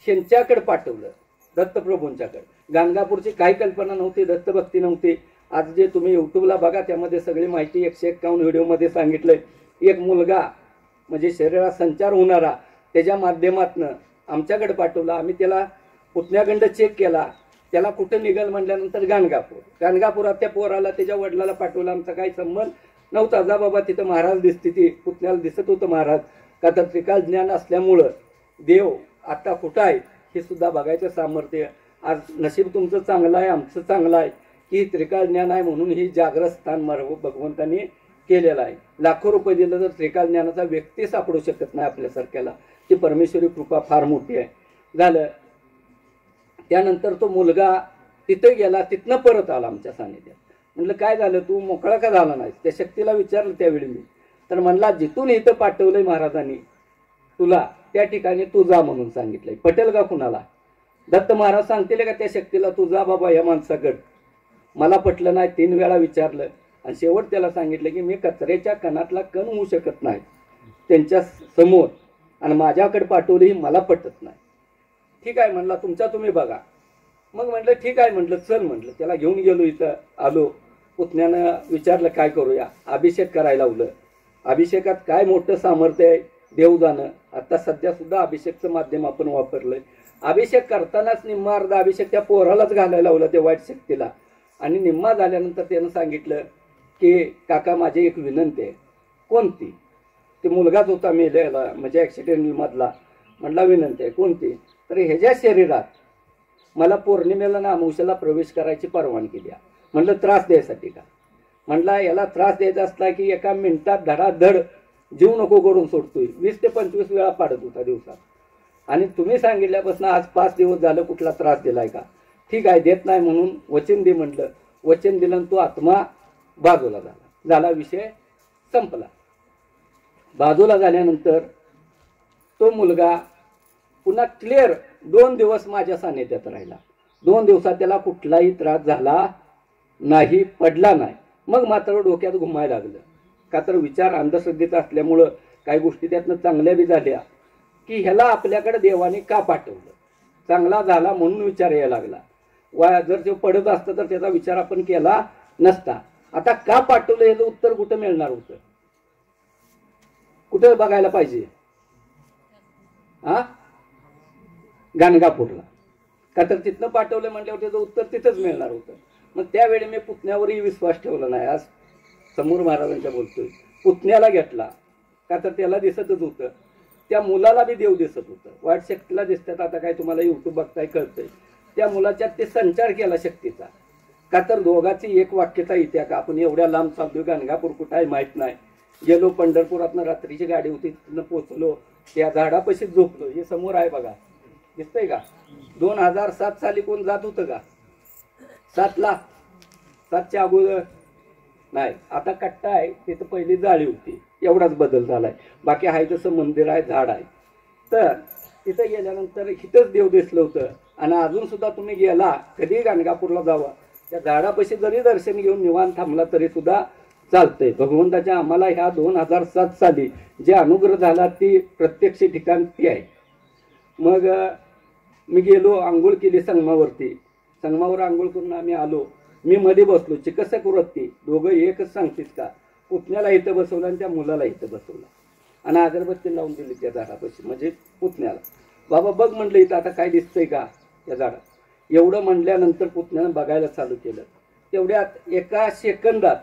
त्यांच्याकडे पाठवलं, दत्तप्रभूंच्याकडे. गाणगापूरची काही कल्पना नव्हती, दत्तभक्ती नव्हती. आज जे तुम्ही यूट्यूबला बघा त्यामध्ये सगळी माहिती 151 व्हिडिओमध्ये सांगितलंय. एक मुलगा म्हणजे शरीरात संचार होणारा, त्याच्या माध्यमातून आमच्याकडे पाठवला. आम्ही त्याला पुतण्याखंड चेक केला, त्याला कुठं निघाल म्हटल्यानंतर गाणगापुरात त्या पोराला त्याच्या वडिलाला पाठवला. आमचा काही संबंध नव्हता. जा बाबा तिथं महाराज दिसते, ती पुतण्याला दिसत होतं महाराज. का तर त्रिकाल ज्ञान असल्यामुळं देव आता कुठं आहे हे सुद्धा बघायचं सामर्थ्य. आज नशीब तुमचं चांगलं आहे, आमचं चांगलं आहे की त्रिकाल ज्ञान आहे म्हणून ही जागृत स्थान भगवंतांनी केलेलं आहे. लाखो रुपये दिलं तर त्रिकाल ज्ञानाचा व्यक्ती सापडू शकत नाही आपल्यासारख्याला. ती परमेश्वरी कृपा फार मोठी आहे. झालं त्यानंतर तो मुलगा तिथं गेला, तिथनं परत आला आमच्या सानिध्यात. म्हटलं काय झालं, तू मोकळा का झाला नाहीस. त्या शक्तीला विचारलं त्यावेळी मी. तर म्हणला जिथून इथं पाठवलंय महाराजांनी तुला त्या ठिकाणी तू जा म्हणून सांगितलंय. पटेल का कुणाला. दत्त महाराज सांगतील का त्या शक्तीला तू जा बाबा या माणसाकडं. मला पटलं नाही, 3 वेळा विचारलं आणि शेवट त्याला सांगितलं की मी कचऱ्याच्या कणातला कण होऊ शकत नाही त्यांच्या समोर, आणि माझ्याकडे पाठवली मला पटत नाही. ठीक आहे म्हणला, तुमचा तुम्ही बघा. मग म्हटलं ठीक आहे म्हटलं, चल म्हटलं. त्याला घेऊन गेलो, इथं आलो. पुतण्यानं विचारलं काय करूया. अभिषेक करायला लावलं. अभिषेकात काय मोठं सामर्थ्य आहे देव जाणं. आता सध्या सुद्धा अभिषेकचं माध्यम आपण वापरलंय. अभिषेक करतानाच निम्मा अर्धा अभिषेक त्या पोरालाच घालायला लावला, त्या वाईट शक्तीला. आणि निम्मा झाल्यानंतर त्यानं सांगितलं की काका माझी एक विनंती आहे. कोणती. ते मुलगाच होता मेलेला म्हणजे ॲक्सिडेंट मधला. म्हटला विनंती आहे. कोणती. तर ह्याच्या शरीरात मला पौर्णिमेला ना अमावस्येला प्रवेश करायची परवानगी द्या. म्हटलं त्रास द्यायसाठी का. म्हटला याला त्रास द्यायचा असला की एका मिनिटात धडाधड जीव नको करून सोडतोय. 20 ते 25 वेळा पाडत होता दिवसात. आणि तुम्ही सांगितल्यापासून आज 5 दिवस झालं कुठला त्रास दिलाय का. ठीक आहे देत नाही म्हणून वचन दे म्हटलं. वचन दिलं आणि तो आत्मा बाजूला झाला. विषय संपला. बाजूला झाल्यानंतर तो मुलगा पुन्हा क्लिअर 2 दिवस माझ्या सानिध्यात राहिला. 2 दिवसात त्याला कुठलाही त्रास झाला नाही, पडला नाही. मग मात्र डोक्यात घुमायला लागलं. का तर विचार अंधश्रद्धेचा असल्यामुळं काही गोष्टी त्यातनं चांगल्या बी झाल्या की ह्याला आपल्याकडे देवाने का पाठवलं. चांगला झाला म्हणून विचार यायला लागला. जर तो पडत असतं तर त्याचा विचार आपण केला नसता. आता का पाठवलं याचं उत्तर कुठं मिळणार होतं. कुठं बघायला पाहिजे. गाणगापूरला. का तर तिथनं पाठवलं म्हटल्यावर त्याचं उत्तर तिथंच मिळणार होतं. मग त्यावेळी मी पुतण्यावरही विश्वास ठेवला नाही. आज समोर महाराजांच्या बोलतोय. पुतण्याला घेतला. का तर त्याला दिसतच होतं, त्या मुलाला बी देव दिसत होतं. वाईट शक्तीला दिसतात, आता काय तुम्हाला युट्यूब बघताय कळतंय. त्या मुलाच्यात ते संचार केला शक्तीचा. का तर दोघाची एक वाक्यता येत्या का आपण एवढ्या लांब चालतोय, गाणगापूर कुठं आहे माहीत नाही, गेलो पंढरपुरातनं, रात्रीची गाडी होती तिथनं पोचलो, त्या झाडापाशी झोपलो. हे समोर आहे बघा, दिसतंय का? 2007 साली कोण जात होतं का? 7ला 7च्या अगोदर नाही. आता कट्टा आहे, तिथं पहिली जाळी होती, एवढाच बदल झालाय. बाकी आहे तसं मंदिर आहे, झाड आहे. तर तिथं गेल्यानंतर इथंच देव दिसलं होतं. आणि अजून सुद्धा तुम्ही गेला कधी गाणगापूरला जावा, त्या झाडापाशी जरी दर्शन घेऊन निवांत थांबला तरी सुद्धा चालतंय. भगवंताच्या आम्हाला ह्या 2007 साली जे अनुग्रह झाला ती प्रत्यक्ष ठिकाण ती आहे. मग मी गेलो, आंघोळ केली संगमावरती. संगमावर आंघोळ करून आम्ही आलो. मी मध्ये बसलो, चिकित्सक वृत्ती दोघं एकच सांगतील का? पुतण्याला इथं बसवलं आणि त्या मुलाला इथं बसवलं आणि अगरबत्ती लावून दिली त्या झाडापाशी, म्हणजे पुतण्याला. बाबा बघ म्हणलं इथं आता काय दिसतंय का त्या झाडात? एवढं म्हणल्यानंतर पुतण्यानं बघायला चालू केलं. तेवढ्यात एका सेकंदात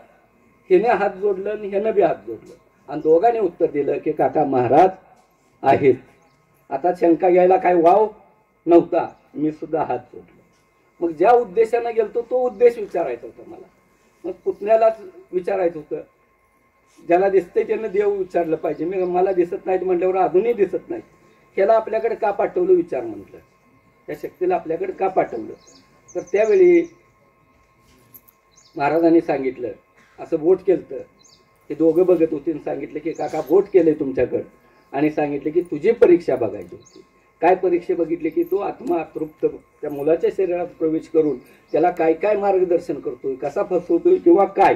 हिने हात जोडलं आणि ह्यानं बी हात जोडलं आणि दोघांनी उत्तर दिलं की काका महाराज आहेत. आता शंका घ्यायला काय वाव नव्हता, मी सुद्धा हात जोडलो. मग ज्या उद्देशानं गेलतो तो उद्देश विचारायचा होता मला. मग पुतण्यालाच विचारायचं होतं, ज्याला दिसतंय त्यानं देव विचारलं पाहिजे. मी मला दिसत नाहीत म्हटल्यावर अजूनही दिसत नाही, ह्याला आपल्याकडे का पाठवलं विचार म्हटलं, त्या शक्तीला आपल्याकडे का पाठवलं? तर त्यावेळी महाराजांनी सांगितलं, असं बोट केलं. ते दोघं बघत होते आणि सांगितलं की काका बोट केलंय तुमच्याकडं, आणि सांगितलं की तुझी परीक्षा बघायची होती. काय परीक्षा बघितली की तो आत्मा तृप्त त्या मुलाच्या शरीरात प्रवेश करून त्याला काय काय मार्गदर्शन करतोय, कसा फसवतोय किंवा काय,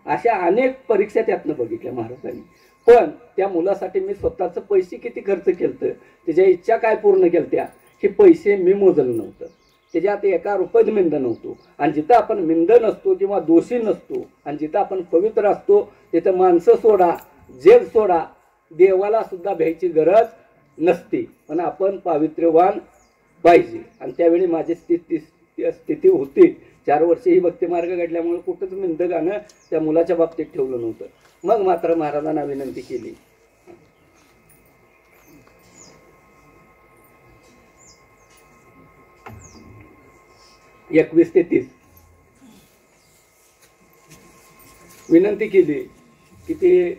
अशा अनेक परीक्षा त्यातनं बघितल्या महाराजांनी. पण त्या मुलासाठी मी स्वतःचं पैसे किती खर्च केलं, त्याच्या इच्छा काय पूर्ण केलत्या, हे पैसे मी मोजलं नव्हतं. त्याच्यात एका रुपयात मिंद नव्हतो. आणि जिथं आपण मिंद नसतो किंवा दोषी नसतो आणि जिथं आपण पवित्र असतो तिथं माणसं सोडा, जग सोडा, देवाला सुद्धा भ्यायची गरज नसते. पण आपण पावित्र्यवान पाहिजे. आणि त्यावेळी माझी स्थिती होती. 4 वर्ष ही भक्ती मार्ग घडल्यामुळे कुठंच मिंद गाणं त्या मुलाच्या बाबतीत ठेवलं नव्हतं. मग मात्र महाराजांना विनंती केली, 21 ते 30 विनंती केली की ते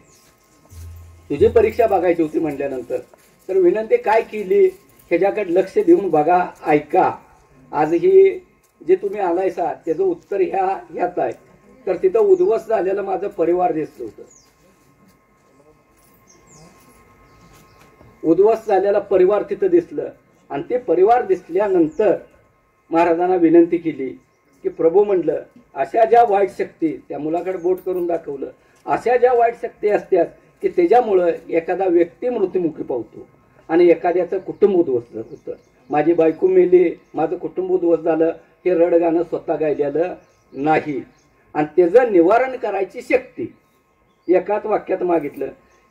तुझी परीक्षा बघायची होती म्हटल्यानंतर, तर विनंती काय केली ह्याच्याकडे लक्ष देऊन बघा, ऐका. आज ही जे तुम्ही आलायसा त्याचं उत्तर ह्यात आहे. तर तिथं उद्ध्वस्त झालेलं माझं परिवार दिसलं होतं. उद्ध्वस्त झालेला परिवार तिथं दिसलं. आणि ते परिवार दिसल्यानंतर महाराजांना विनंती केली की प्रभू म्हटलं, अशा ज्या वाईट शक्ती, त्या मुलाकडे बोट करून दाखवलं, अशा ज्या वाईट शक्ती असतात की त्याच्यामुळं एखादा व्यक्ती मृत्युमुखी पावतो आणि एखाद्याचं कुटुंब उद्ध्वस्त होतं. माझी बायको मेली, माझं कुटुंब उद्ध्वस्त झालं, हे रडगाणं स्वतः गायलेलं नाही. आणि त्याचं निवारण करायची शक्ती एकाच वाक्यात मागितलं.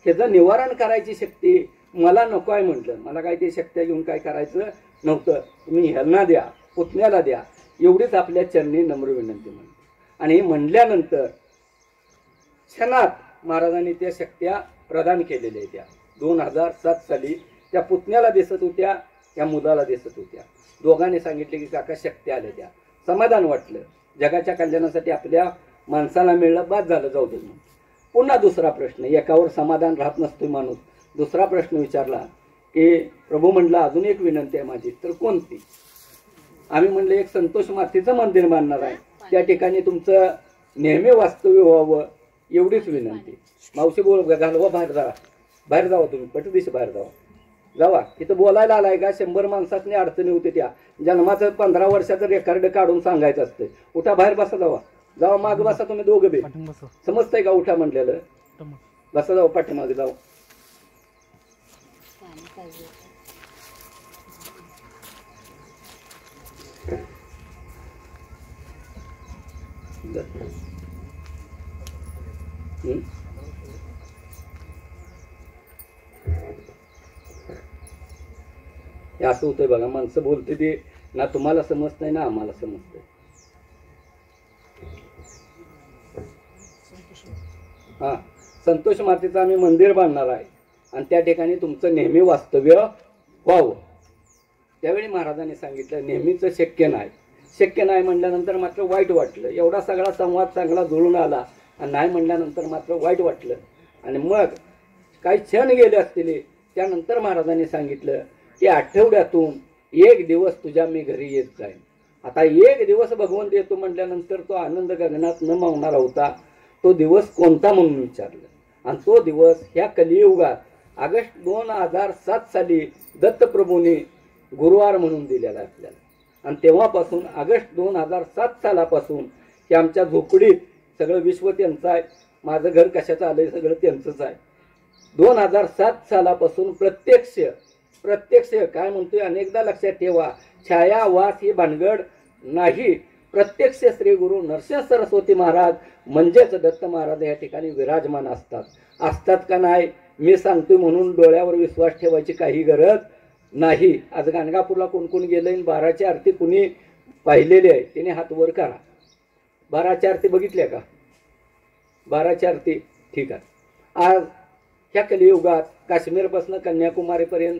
ह्याचं निवारण करायची शक्ती मला नको आहे म्हटलं. मला काय ते शक्ती घेऊन काय करायचं नव्हतं. तुम्ही ह्यांना द्या, पुतण्याला द्या, एवढीच आपल्या चरणी नम्र विनंती म्हणली. आणि हे म्हणल्यानंतर क्षणात महाराजांनी त्या शक्त्या प्रदान केलेल्या त्या 2007 साली त्या पुतण्याला दिसत होत्या, त्या मुलाला दिसत होत्या. दोघांनी सांगितले की काका शक्ती आल्या. त्या समाधान वाटलं. जगाच्या कल्याणासाठी आपल्या माणसाला मिळलं, बाद झालं, जाऊ दे. पुन्हा दुसरा प्रश्न, एकावर समाधान राहत नसतो माणूस. दुसरा प्रश्न विचारला की प्रभू म्हटलं अजून एक विनंती आहे माझी. तर कोणती? आम्ही म्हणलं एक संतोष मातेचं मंदिर बांधणार आहे, त्या ठिकाणी तुमचं नेहमी वास्तव्य व्हावं, एवढीच विनंती. मावशी बोल घालवा, बाहेर जावा, बाहेर जावा, तुम्ही पटदिशी बाहेर जावा, जावा. इथं बोलायला आलाय का? 100 माणसातनी अडचणी होते. त्या जन्माचं 15 वर्षाचं रेकॉर्ड काढून सांगायचं असतं. उठा, बाहेर बसा, जावा, जावा, माग बसा तुम्ही दोघं बी. समजतंय का? उठा म्हटलेलं, बसा, जावा, पाठीमागे जावा. हे असं होतंय बघा, माणसं बोलते ते ना तुम्हाला समजतंय ना आम्हाला समजतंय. हा, संतोष मातेचं आम्ही मंदिर बांधणार आहे. आणि त्या ठिकाणी तुमचं नेहमी वास्तव्य व्हावं. त्यावेळी महाराजांनी सांगितलं नेहमीच शक्य नाही. शक्य नाही म्हणल्यानंतर मात्र वाईट वाटलं. एवढा सगळा संवाद चांगला जुळून आला आणि नाही म्हणल्यानंतर मात्र वाईट वाटलं. आणि मग काही क्षण गेले असतील त्यानंतर महाराजांनी सांगितलं की आठवड्यातून एक दिवस तुझ्या मी घरी येत जाईन. आता एक दिवस भगवंत येतो म्हटल्यानंतर तो आनंद गगनात न मावणारा होता. तो दिवस कोणता म्हणून विचारलं. आणि तो दिवस ह्या कलियुगात ऑगस्ट 2007 साली दत्तप्रभूंनी गुरुवार म्हणून दिलेला आहे आपल्याला. आणि तेव्हापासून ऑगस्ट 2007 सालापासून की आमच्या झोपडीत सगळं विश्व त्यांचं आहे. माझं घर कशाचं आलंय सगळं त्यांचंच आहे. 2007 सालापासून प्रत्यक्ष काय म्हणतोय अनेकदा लक्षात ठेवा, छायावास ही भानगड नाही. प्रत्यक्ष श्री गुरु नरसिंह सरस्वती महाराज म्हणजेच दत्त महाराज या ठिकाणी विराजमान असतात का नाही मी सांगतोय म्हणून डोळ्यावर विश्वास ठेवायची काही गरज नाही. आज गाणगापूरला कोण कोण गेलंय 12ची आरती कुणी पाहिलेली आहे तिने हात वर करा. 12ची आरती बघितल्या का? 12ची आरती ठीक आहे. आज ह्या कलियुगात काश्मीरपासून कन्याकुमारीपर्यंत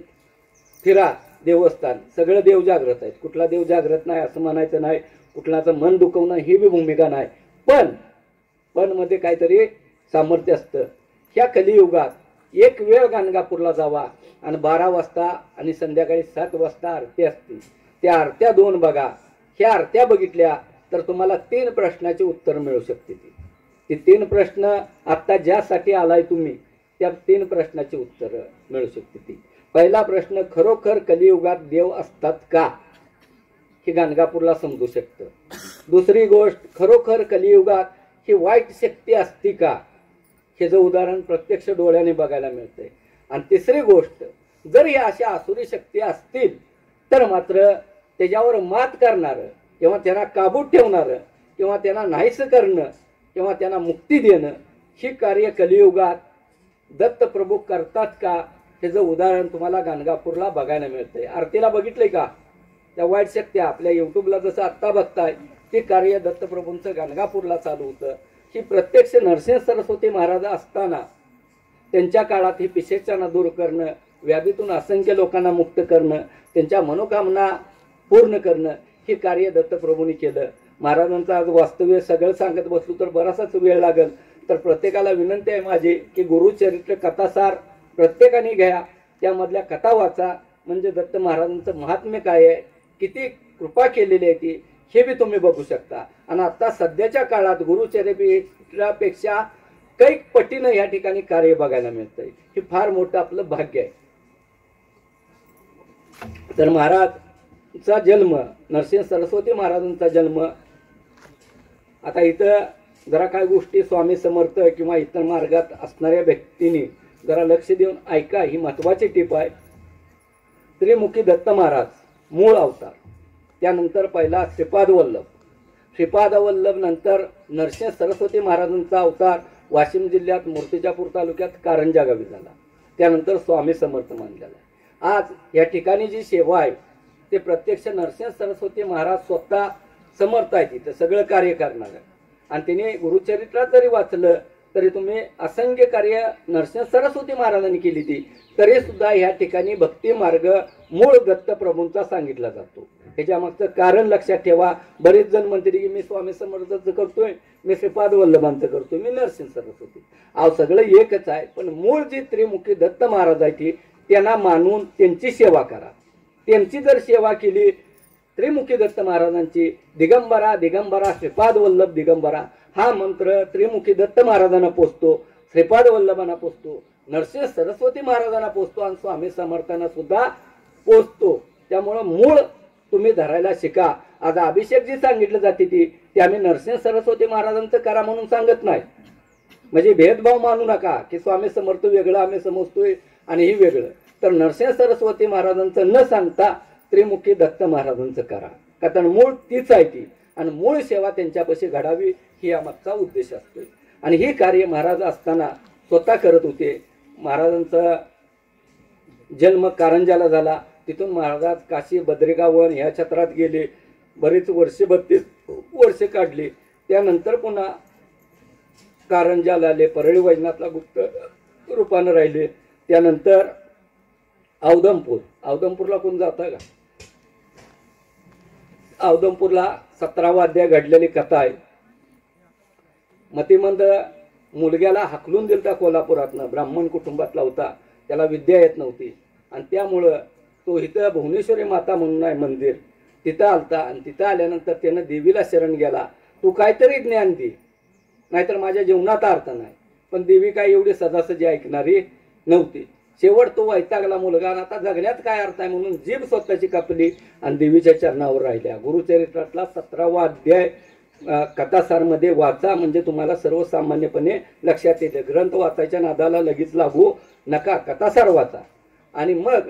फिरा देवस्थान सगळं देव जागृत आहेत. कुठला देव जागृत नाही असं म्हणायचं नाही. कुठलाचं मन दुखवणं ही बी भूमिका नाही. पण मध्ये काहीतरी सामर्थ्य असतं. ह्या कलियुगात एक वेळ गाणगापूरला जावा आणि 12 वाजता आणि संध्याकाळी 7 वाजता आरती असते. त्या आरत्या 2 बघा. ह्या आरत्या बघितल्या तर तुम्हाला 3 प्रश्नाचे उत्तर मिळू शकते. ती 3 प्रश्न आत्ता ज्यासाठी आलाय तुम्ही त्या 3 प्रश्नाची उत्तर मिळू शकते. ती पहिला प्रश्न, खरोखर कलियुगात देव असतात का? हे गाणगापूरला समजू शकतं. दुसरी गोष्ट, खरोखर कलियुगात ही वाईट शक्ती असती का? हे जर उदाहरण प्रत्यक्ष डोळ्याने बघायला मिळतंय. आणि तिसरी गोष्ट, जर या अशा आसुरी शक्ती असतील तर मात्र त्याच्यावर मात करणारं किंवा त्यांना काबूत ठेवणारं किंवा त्यांना नाहीस करणं किंवा त्यांना मुक्ती देणं ही कार्य कलियुगात दत्तप्रभू करतात का? हे जर उदाहरण तुम्हाला गाणगापूरला बघायला मिळतंय. आरतीला बघितलंय का? त्या वाईट शक्ती आपल्या युट्यूबला जसं आत्ता बघताय ते कार्य दत्तप्रभूंचं गाणगापूरला चालू होतं. ही प्रत्यक्ष नरसिंह सरस्वती महाराज असताना त्यांच्या काळात ही पिशेच्यांना दूर करणं, व्याधीतून असंख्य लोकांना मुक्त करणं, त्यांच्या मनोकामना पूर्ण करणं हे कार्य दत्तप्रभूंनी केलं. महाराजांचं आज वास्तव्य सगळं सांगत बसलो तर बराचसाच वेळ लागेल. तर प्रत्येकाला विनंती आहे माझी की गुरुचरित्र कथासार प्रत्येकाने घ्या. त्यामधल्या कथा वाचा. म्हणजे दत्त महाराजांचं महात्म्य काय आहे, किती कृपा केलेली आहे ती हे बी तुम्ही बघू शकता. आणि आता सध्याच्या काळात गुरुचरित्रापेक्षा काही पटीनं या ठिकाणी कार्य बघायला मिळतंय. हे फार मोठं आपलं भाग्य आहे. तर महाराजचा जन्म, नरसिंह सरस्वती महाराजांचा जन्म, आता इथं जरा काय गोष्टी स्वामी समर्थ किंवा इतर मार्गात असणाऱ्या व्यक्तींनी जरा लक्ष देऊन ऐका. ही महत्वाची टीप आहे. त्रिमुखी दत्त महाराज मूळ अवतार, त्यानंतर पहिला श्रीपाद वल्लभ, नंतर नरसिंह सरस्वती महाराजांचा अवतार वाशिम जिल्ह्यात मूर्तिजापूर तालुक्यात कारंजा गावी झाला. त्यानंतर स्वामी समर्थ मानलेला. आज या ठिकाणी जी सेवा आहे ते प्रत्यक्ष नरसिंह सरस्वती महाराज स्वतः समर्थ आहे तिथं सगळं कार्य करणार आहे. आणि तिने गुरुचरित्रात जरी वाचलं तरी तुम्ही असंख्य कार्य नरसिंह सरस्वती महाराजांनी केली ती तरी सुद्धा ह्या ठिकाणी भक्ती मार्ग मूळ दत्तप्रभूंचा सांगितला जातो. ह्याच्या मागचं कारण लक्षात ठेवा. बरेच जण म्हणते की मी स्वामी समर्थांचं करतोय, मी श्रीपाद वल्लभांचं करतोय, मी नरसिंह सरस्वती. सगळं एकच आहे. पण मूळ जी त्रिमुखी दत्त महाराज आहे ती त्यांना मानून त्यांची सेवा करा. त्यांची जर सेवा केली, त्रिमुखी दत्त महाराजांची दिगंबरा दिगंबरा श्रीपाद वल्लभ दिगंबरा हा मंत्र त्रिमुखी दत्त महाराजांना पोचतो, श्रीपाद वल्लभांना पोचतो, नरसिंह सरस्वती महाराजांना पोचतो आणि स्वामी समर्थांना सुद्धा पोचतो. त्यामुळं मूळ तुम्ही धरायला शिका. आज अभिषेक जी सांगितलं जाते ती आम्ही नरसिंह सरस्वती महाराजांचं करा म्हणून सांगत नाही. म्हणजे भेदभाव मानू नका की स्वामी समर्थ वेगळं आम्ही समजतोय आणि ही वेगळं. तर नरसिंह सरस्वती महाराजांचं न सांगता त्रिमुखी दत्त महाराजांचं करा. कारण मूळ तीच आहे ती आणि मूळ सेवा त्यांच्यापाशी घडावी ही आमचा उद्देश असतोय. आणि ही कार्य महाराज असताना स्वतः करत होते. महाराजांचा जन्म कारंजाला झाला. तिथून महाराज काशी बद्रिकावन ह्या क्षेत्रात गेले. बरेच वर्ष 32 वर्ष काढली. त्यानंतर पुन्हा कारंजाला आले. परळी वैजनाथला गुप्त रूपानं राहिले. त्यानंतर औदंपूरला कोण जाता का? औदंपूरला 17वा अध्याय घडलेली कथा आहे. मतिमंद मुलग्याला हाकलून दिलता कोल्हापुरातनं, ब्राह्मण कुटुंबातला होता, त्याला विद्या येत नव्हती आणि त्यामुळं तो इथं भुवनेश्वरी माता म्हणून आहे मंदिर, तिथं आलता आणि तिथं आल्यानंतर त्यानं देवीला शरण गेला, तू काहीतरी ज्ञान दे नाहीतर माझ्या जीवनात अर्थ नाही. पण देवी काय एवढी सदासजी ऐकणारी नव्हती. शेवट तो वैतागला मुलगा, आता जगण्यात काय अर्थ आहे म्हणून जीभ स्वतःची कापली आणि देवीच्या चरणावर राहिल्या. गुरुचरित्रातला 17वा अध्याय कथासारमध्ये वाचा, म्हणजे तुम्हाला सर्वसामान्यपणे लक्षात येते. ग्रंथ वाचायच्या नादाला लगेच लागू नका, कथासार वाचा. आणि मग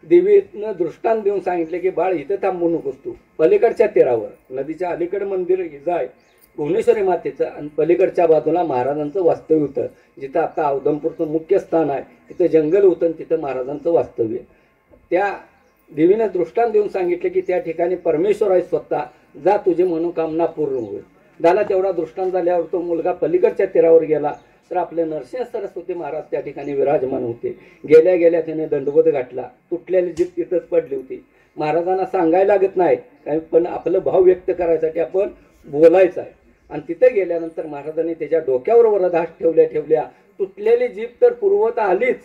देवीनं दृष्टांत देऊन सांगितले की बाळ इथं थांबू नकोस, तू पलीकडच्या तीरावर, नदीच्या अलीकडे मंदिर जाय भुवनेश्वरी मातेचं, आणि पलीकडच्या बाजूला महाराजांचं वास्तव्य होतं, जिथं आता औदंपूरचं मुख्य स्थान आहे, तिथं जंगल होतं आणि तिथं महाराजांचं वास्तव्य. त्या देवीनं दृष्टांत देऊन सांगितले की त्या ठिकाणी परमेश्वर आहे स्वतः, जा तुझी मनोकामना पूर्ण होईल. झाला तेवढा दृष्टांत झाल्यावर तो मुलगा पलीकडच्या तीरावर गेला तर आपले नरसिंह सरस्वती महाराज त्या ठिकाणी विराजमान होते. गेल्या गेल्या त्याने दंडवत घातला, तुटलेली जीभ तिथंच पडली होती. महाराजांना सांगायला लागत नाही, पण आपलं भाव व्यक्त करायसाठी आपण बोलायचं आहे. आणि तिथे गेल्यानंतर महाराजांनी त्याच्या डोक्यावर वरदहास ठेवल्या तुटलेली जीभ तर पूर्वत आलीच.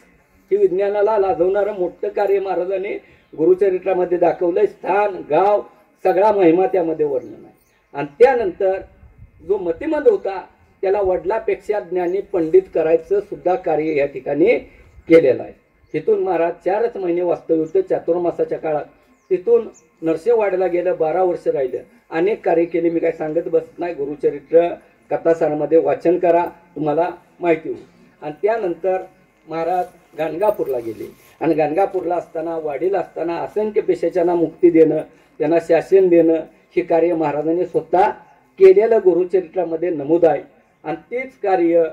ही विज्ञानाला लाजवणारं मोठं कार्य महाराजांनी गुरुचरित्रामध्ये दाखवलंय. स्थान, गाव, सगळा महिमा त्यामध्ये वर्णन आहे. आणि त्यानंतर जो मतिमंद होता त्याला वडिलापेक्षा ज्ञानी पंडित करायचं सुद्धा कार्य या ठिकाणी केलेलं आहे. तिथून महाराज 4च महिने वास्तव्य होतं चातुर्मासाच्या काळात. तिथून नरसिंहवाडीला गेलं, 12 वर्ष राहिलं, अनेक कार्य केले. मी काय सांगत बसत नाही, गुरुचरित्र कथासारमध्ये वाचन करा, तुम्हाला माहिती होईल. आणि त्यानंतर महाराज गाणगापूरला गेले आणि गाणगापूरला असताना, वाडीला असताना असंख्य पेशाच्यांना मुक्ती देणं, त्यांना शासन देणं, हे कार्य महाराजांनी स्वतः केलेलं गुरुचरित्रामध्ये नमूद आहे. आणि तेच कार्य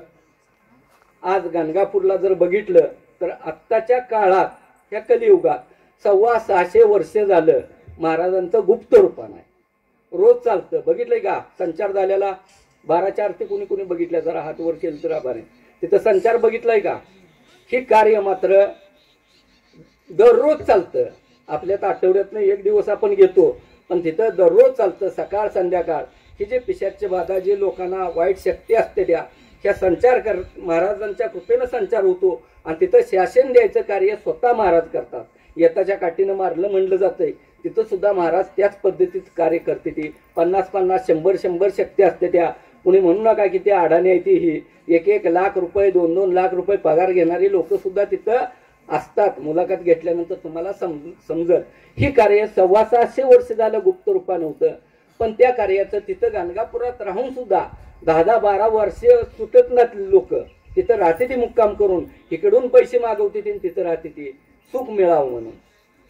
आज गाणगापूरला जर बघितलं तर आत्ताच्या काळात, ह्या कलियुगात 625 वर्ष झालं महाराजांचं गुप्त रूपान आहे, रोज चालतं. बघितलंय का संचार झालेला? 12च्या आरती कुणी कुणी बघितल्या? जरा हात वर केलं तर आभार आहे. तिथं संचार बघितलाय का? हे कार्य मात्र दररोज चालतं. आपल्यात आठवड्यातनं एक दिवस आपण घेतो, पण तिथं दररोज चालतं, सकाळ संध्याकाळ. हे जे पिशाच्य बाधा, जे लोकांना वाईट शक्ती असते त्या, ह्या संचार महाराजांच्या कृपेनं संचार होतो. आणि तिथं शासन द्यायचं कार्य स्वतः महाराज करतात. येताच्या काठीनं मारलं म्हणलं जातंय, तिथं सुद्धा महाराज त्याच पद्धतीत कार्य करते. ती 50-50, 100-100 शक्ती असते त्या. कुणी म्हणू नका की ते अडाणी आहे ती. ही 1-1 लाख रुपये, 2-2 लाख रुपये पगार घेणारी लोक सुद्धा तिथं असतात. मुलाखत घेतल्यानंतर तुम्हाला समजल. ही कार्य 625 वर्ष झालं गुप्त रूपानं होतं. पण त्या कार्याचं तिथं गाणगापुरात राहून सुद्धा 10-12 वर्ष सुटत नाहीत लोक. तिथं राहते ती मुक्काम करून, इकडून पैसे मागवते ती, तिथं राहते ती सुख मिळावं म्हणून.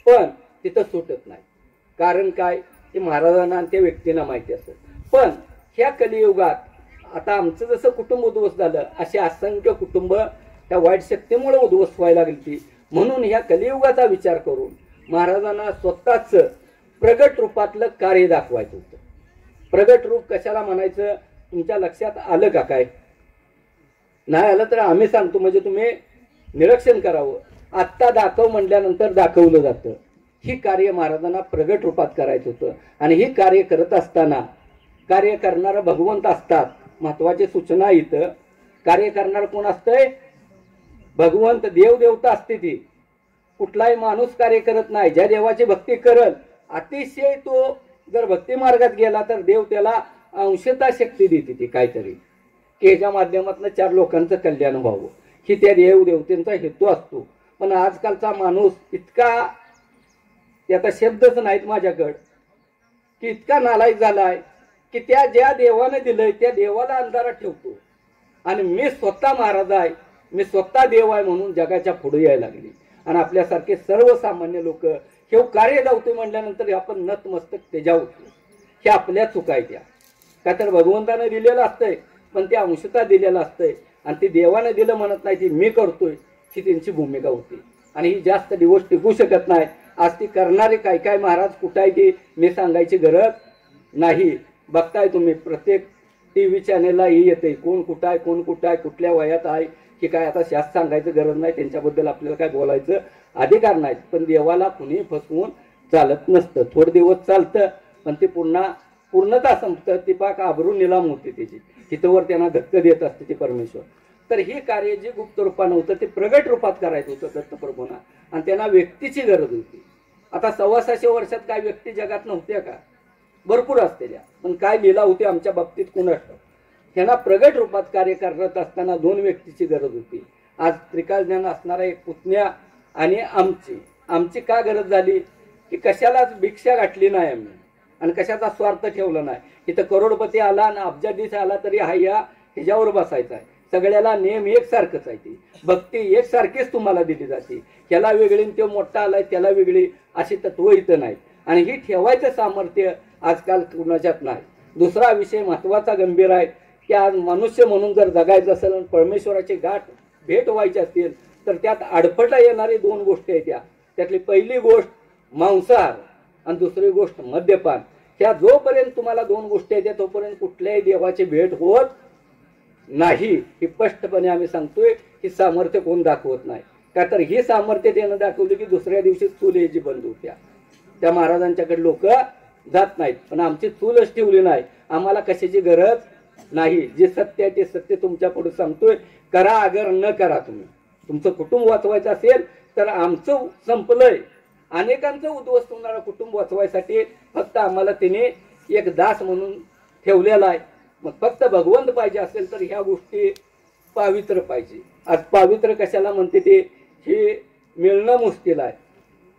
पण तिथं सुटत नाही. कारण काय? ते महाराजांना आणि त्या व्यक्तींना माहिती असतं. पण ह्या कलियुगात आता आमचं जसं कुटुंब उद्ध्वस्त झालं, असे असंख्य कुटुंब त्या वाईट शक्तीमुळे उद्ध्वस्त व्हायला लागली. म्हणून ह्या कलियुगाचा विचार करून महाराजांना स्वतःच प्रगट रूपातलं कार्य दाखवायचं होतं. प्रगट रूप कशाला म्हणायचं तुमच्या लक्षात आलं का? काय नाही आलं तर आम्ही सांगतो, म्हणजे तुम्ही निरीक्षण करावं. आत्ता दाखव म्हटल्यानंतर दाखवलं जातं. ही कार्य महाराजांना प्रगट रूपात करायचं होतं. आणि ही कार्य करत असताना कार्य करणारं भगवंत असतात. महत्वाची सूचना इथं, कार्य करणार कोण असतंय? भगवंत, देवदेवता असते ती. कुठलाही माणूस कार्य करत नाही. ज्या देवाची भक्ती करल, अतिशय तो जर भक्ती मार्गात गेला तर देव त्याला अंशता शक्ती देते ती काहीतरी, की ह्याच्या माध्यमातून 4 लोकांचं कल्याण व्हावं, ही त्या देवदेवतेंचा हेतू असतो. पण आजकालचा माणूस इतका, त्याचा शब्दच नाहीत माझ्याकडं, की इतका नालायक झालाय की त्या ज्या देवाने दिलंय त्या देवाला अंधारात ठेवतो. आणि मी स्वतः महाराज आहे, मी स्वतः देव आहे म्हणून जगाच्या पुढे यायला लागली. आणि आपल्यासारखे सर्वसामान्य लोक हे कार्य धावतोय म्हटल्यानंतर आपण नतमस्तक त्याच्या होतो. हे आपल्या चुका आहे त्या. का तर भगवंताने दिलेलं असतंय, पण ते अंशता दिलेलं असतंय. आणि ते देवाने दिलं म्हणत नाही, ती मी करतोय, ही त्यांची भूमिका होती. आणि ही जास्त दिवस टिकू शकत नाही. आज ती करणारे काय काय महाराज कुठं आहे ती मी सांगायची गरज नाही. बघताय तुम्ही प्रत्येक TV चॅनेलला ही येते, कोण कुठं आहे, कोण कुठं आहे, कुठल्या वयात आहे, की काय आता शास्त्र सांगायचं गरज नाही, त्यांच्याबद्दल आपल्याला काय बोलायचं अधिकार नाही. पण देवाला कुणी फसवून चालत नसतं. थोडे दिवस चालतं पण ते पूर्णता संपतं. ती पाक आबरून निलाम होते त्याची, तिथवर त्यांना धक्क देत असते ते परमेश्वर. तर हे कार्य जे गुप्त रूपानं होतं ते प्रगट रूपात करायचं होतं दत्तप्रभूंना, आणि त्यांना व्यक्तीची गरज होती. आता 600 वर्षात काय व्यक्ती जगात नव्हत्या का? भरपूर असलेल्या, पण काय लीला होती आमच्या बाबतीत कुणास ठाऊक. त्यांना प्रगट रूपात कार्य करत असताना 2 व्यक्तीची गरज होती. आज त्रिकाळ ज्ञान असणारा एक पुतण्या आणि आमची का गरज झाली की कशालाच भिक्षा गाठली नाही आम्ही आणि कशाचा स्वार्थ ठेवला नाही. इथं करोडपती आला आणि अब्जाधीश आला तरी हा या ह्याच्यावर बसायचा आहे. सगळ्याला नेम एकसारखंच आहे. ती भक्ती एकसारखीच तुम्हाला दिली जाते. ह्याला वेगळी तो मोठा आलाय त्याला वेगळी अशी तत्व इथं नाही. आणि ही ठेवायचं सामर्थ्य आजकाल कुणाच्यात नाही. दुसरा विषय महत्वाचा गंभीर आहे की आज मनुष्य म्हणून जर जगायचं असेल आणि परमेश्वराची गाठ भेट व्हायची असेल तर त्यात अडफटा येणारी 2 गोष्टी आहेत. त्यातली पहिली गोष्ट मांसाहार आणि दुसरी गोष्ट मद्यपान. ह्या जोपर्यंत तुम्हाला 2 गोष्टी आहेत तोपर्यंत कुठल्याही देवाची भेट होत नाही. ही स्पष्टपणे आम्ही सांगतोय. ही सामर्थ्य कोण दाखवत नाही का? तर ही सामर्थ्य त्यानं दाखवली की दुसऱ्या दिवशी चूल याची बंद होत्या. त्या महाराजांच्याकडे लोक जात नाहीत. पण आमची चूलच ठेवली नाही. आम्हाला कशाची गरज नाही. जे सत्य आहे ते सत्य तुमच्या पुढे सांगतोय. करा अगर न करा. तुमचं कुटुंब वाचवायचं असेल तर आमचं संपलंय. अनेकांचं उद्ध्वस्त होणारं कुटुंब वाचवायसाठी फक्त आम्हाला तिने एक दास म्हणून ठेवलेला आहे. मग फक्त भगवंत पाहिजे असेल तर ह्या गोष्टी पावित्र पाहिजे. आज पावित्र कशाला म्हणते ते हे मिळणं मुश्किल आहे.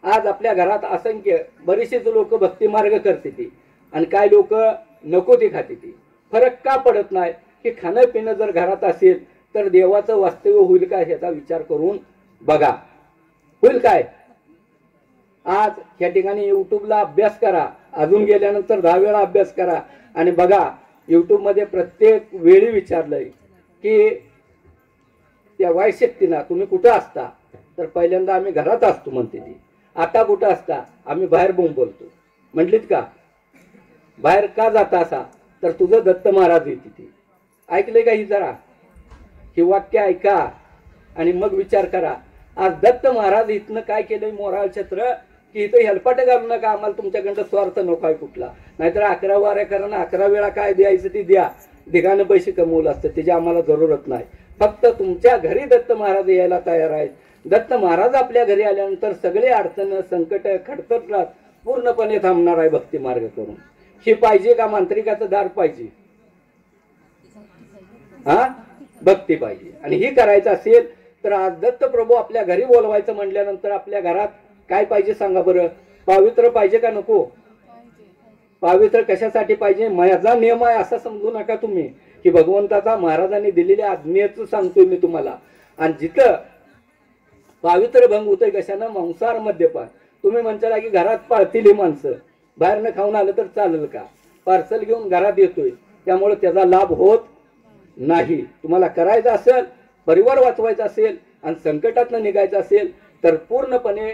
आज आपल्या घरात असंख्य बरेचसेच लोक भक्ती मार्ग करते ती आणि काय लोक नको ती खाते ती. फरक का पडत नाही की खाणं पिणं जर घरात असेल तर देवाचं वास्तव्य होईल काय ह्याचा विचार करून बघा. होईल काय? आज ह्या ठिकाणी युट्यूबला अभ्यास करा. अजून गेल्यानंतर 10 वेळा अभ्यास करा आणि बघा. युट्यूब मध्ये प्रत्येक वेळी विचारलंय की त्या वाईट शक्तीना तुम्ही कुठं असता तर पहिल्यांदा आम्ही घरात असतो म्हणते ती. आता कुठं असता? आम्ही बाहेर बोलतो. म्हटलीत का? बाहेर का जाता असा तर तुझं दत्त महाराज येते ती. ऐकलंय का? ही जरा ही वाक्य ऐका आणि मग विचार करा. आज दत्त महाराज इथनं काय केलंय मोराळ छत्र की इथं हेलपाट घालू नका. आम्हाला तुमच्याकडं स्वार्थ नको आहे कुठला. नाहीतर 11 वाऱ्या करा ना 11 वेळा काय द्यायचं ती द्या. दिघानं पैसे कमवलं असतं त्याची आम्हाला जरूरत नाही. फक्त तुमच्या घरी दत्त महाराज यायला तयार आहेत. दत्त महाराज आपल्या घरी आल्यानंतर सगळे अडचण संकट खडतरतात पूर्णपणे थांबणार आहे भक्ती मार्ग करून. ही पाहिजे का? मांत्रिकाचं दार पाहिजे? हा भक्ती पाहिजे. आणि ही करायचं असेल तर आज दत्त प्रभू आपल्या घरी बोलवायचं म्हटल्यानंतर आपल्या घरात काय पाहिजे सांगा बरं? पावित्र पाहिजे का नको? पावित्र कशासाठी पाहिजे? माझा नियम आहे असं समजू नका तुम्ही की भगवंताचा महाराजांनी दिलेल्या आज्ञेचं सांगतोय मी तुम्हाला. आणि जिथं पावित्र भंग होतोय कशानं? मांसाहार मद्यपान. तुम्ही म्हणताला की घरात पाळतील ही माणसं, बाहेरनं खाऊन आलं तर चालेल का? पार्सल घेऊन घरात येतोय त्यामुळे त्याचा लाभ होत नाही. तुम्हाला करायचं असेल, परिवार वाचवायचा असेल आणि संकटातनं निघायचं असेल तर पूर्णपणे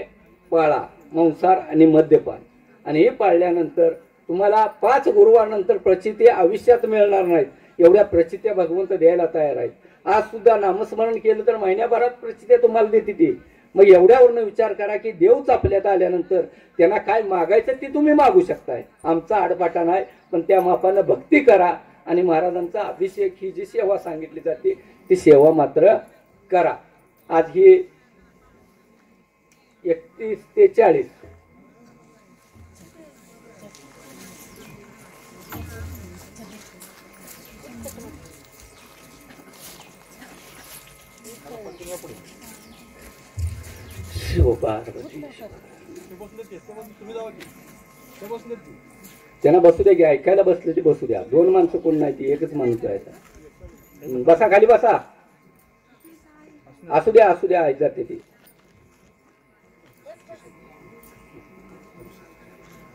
पाळा मांसाहार आणि मद्यपान. आणि हे पाळल्यानंतर तुम्हाला 5 गुरुवारनंतर प्रचिती आयुष्यात मिळणार नाहीत. एवढ्या प्रचित्या भगवंत द्यायला तयार आहेत. आज सुद्धा नामस्मरण केलं तर महिन्याभरात प्रचित्या तुम्हाला देते ती. मग एवढ्यावरनं विचार करा की देवच आपल्यात आल्यानंतर त्यांना काय मागायचं ते तुम्ही मागू शकताय. आमचा आडपाटा नाही. पण त्या मापानं भक्ती करा आणि महाराजांचा अभिषेक ही जी सेवा सांगितली जाते ती सेवा मात्र करा. आज ही 31 ते 40 त्यांना बसू द्या की ऐकायला बसले ते बसू द्या. 2 माणसं कोण नाही ती एकच माणूस आहे. बसा खाली बसा. असू द्या ऐक जाते ती.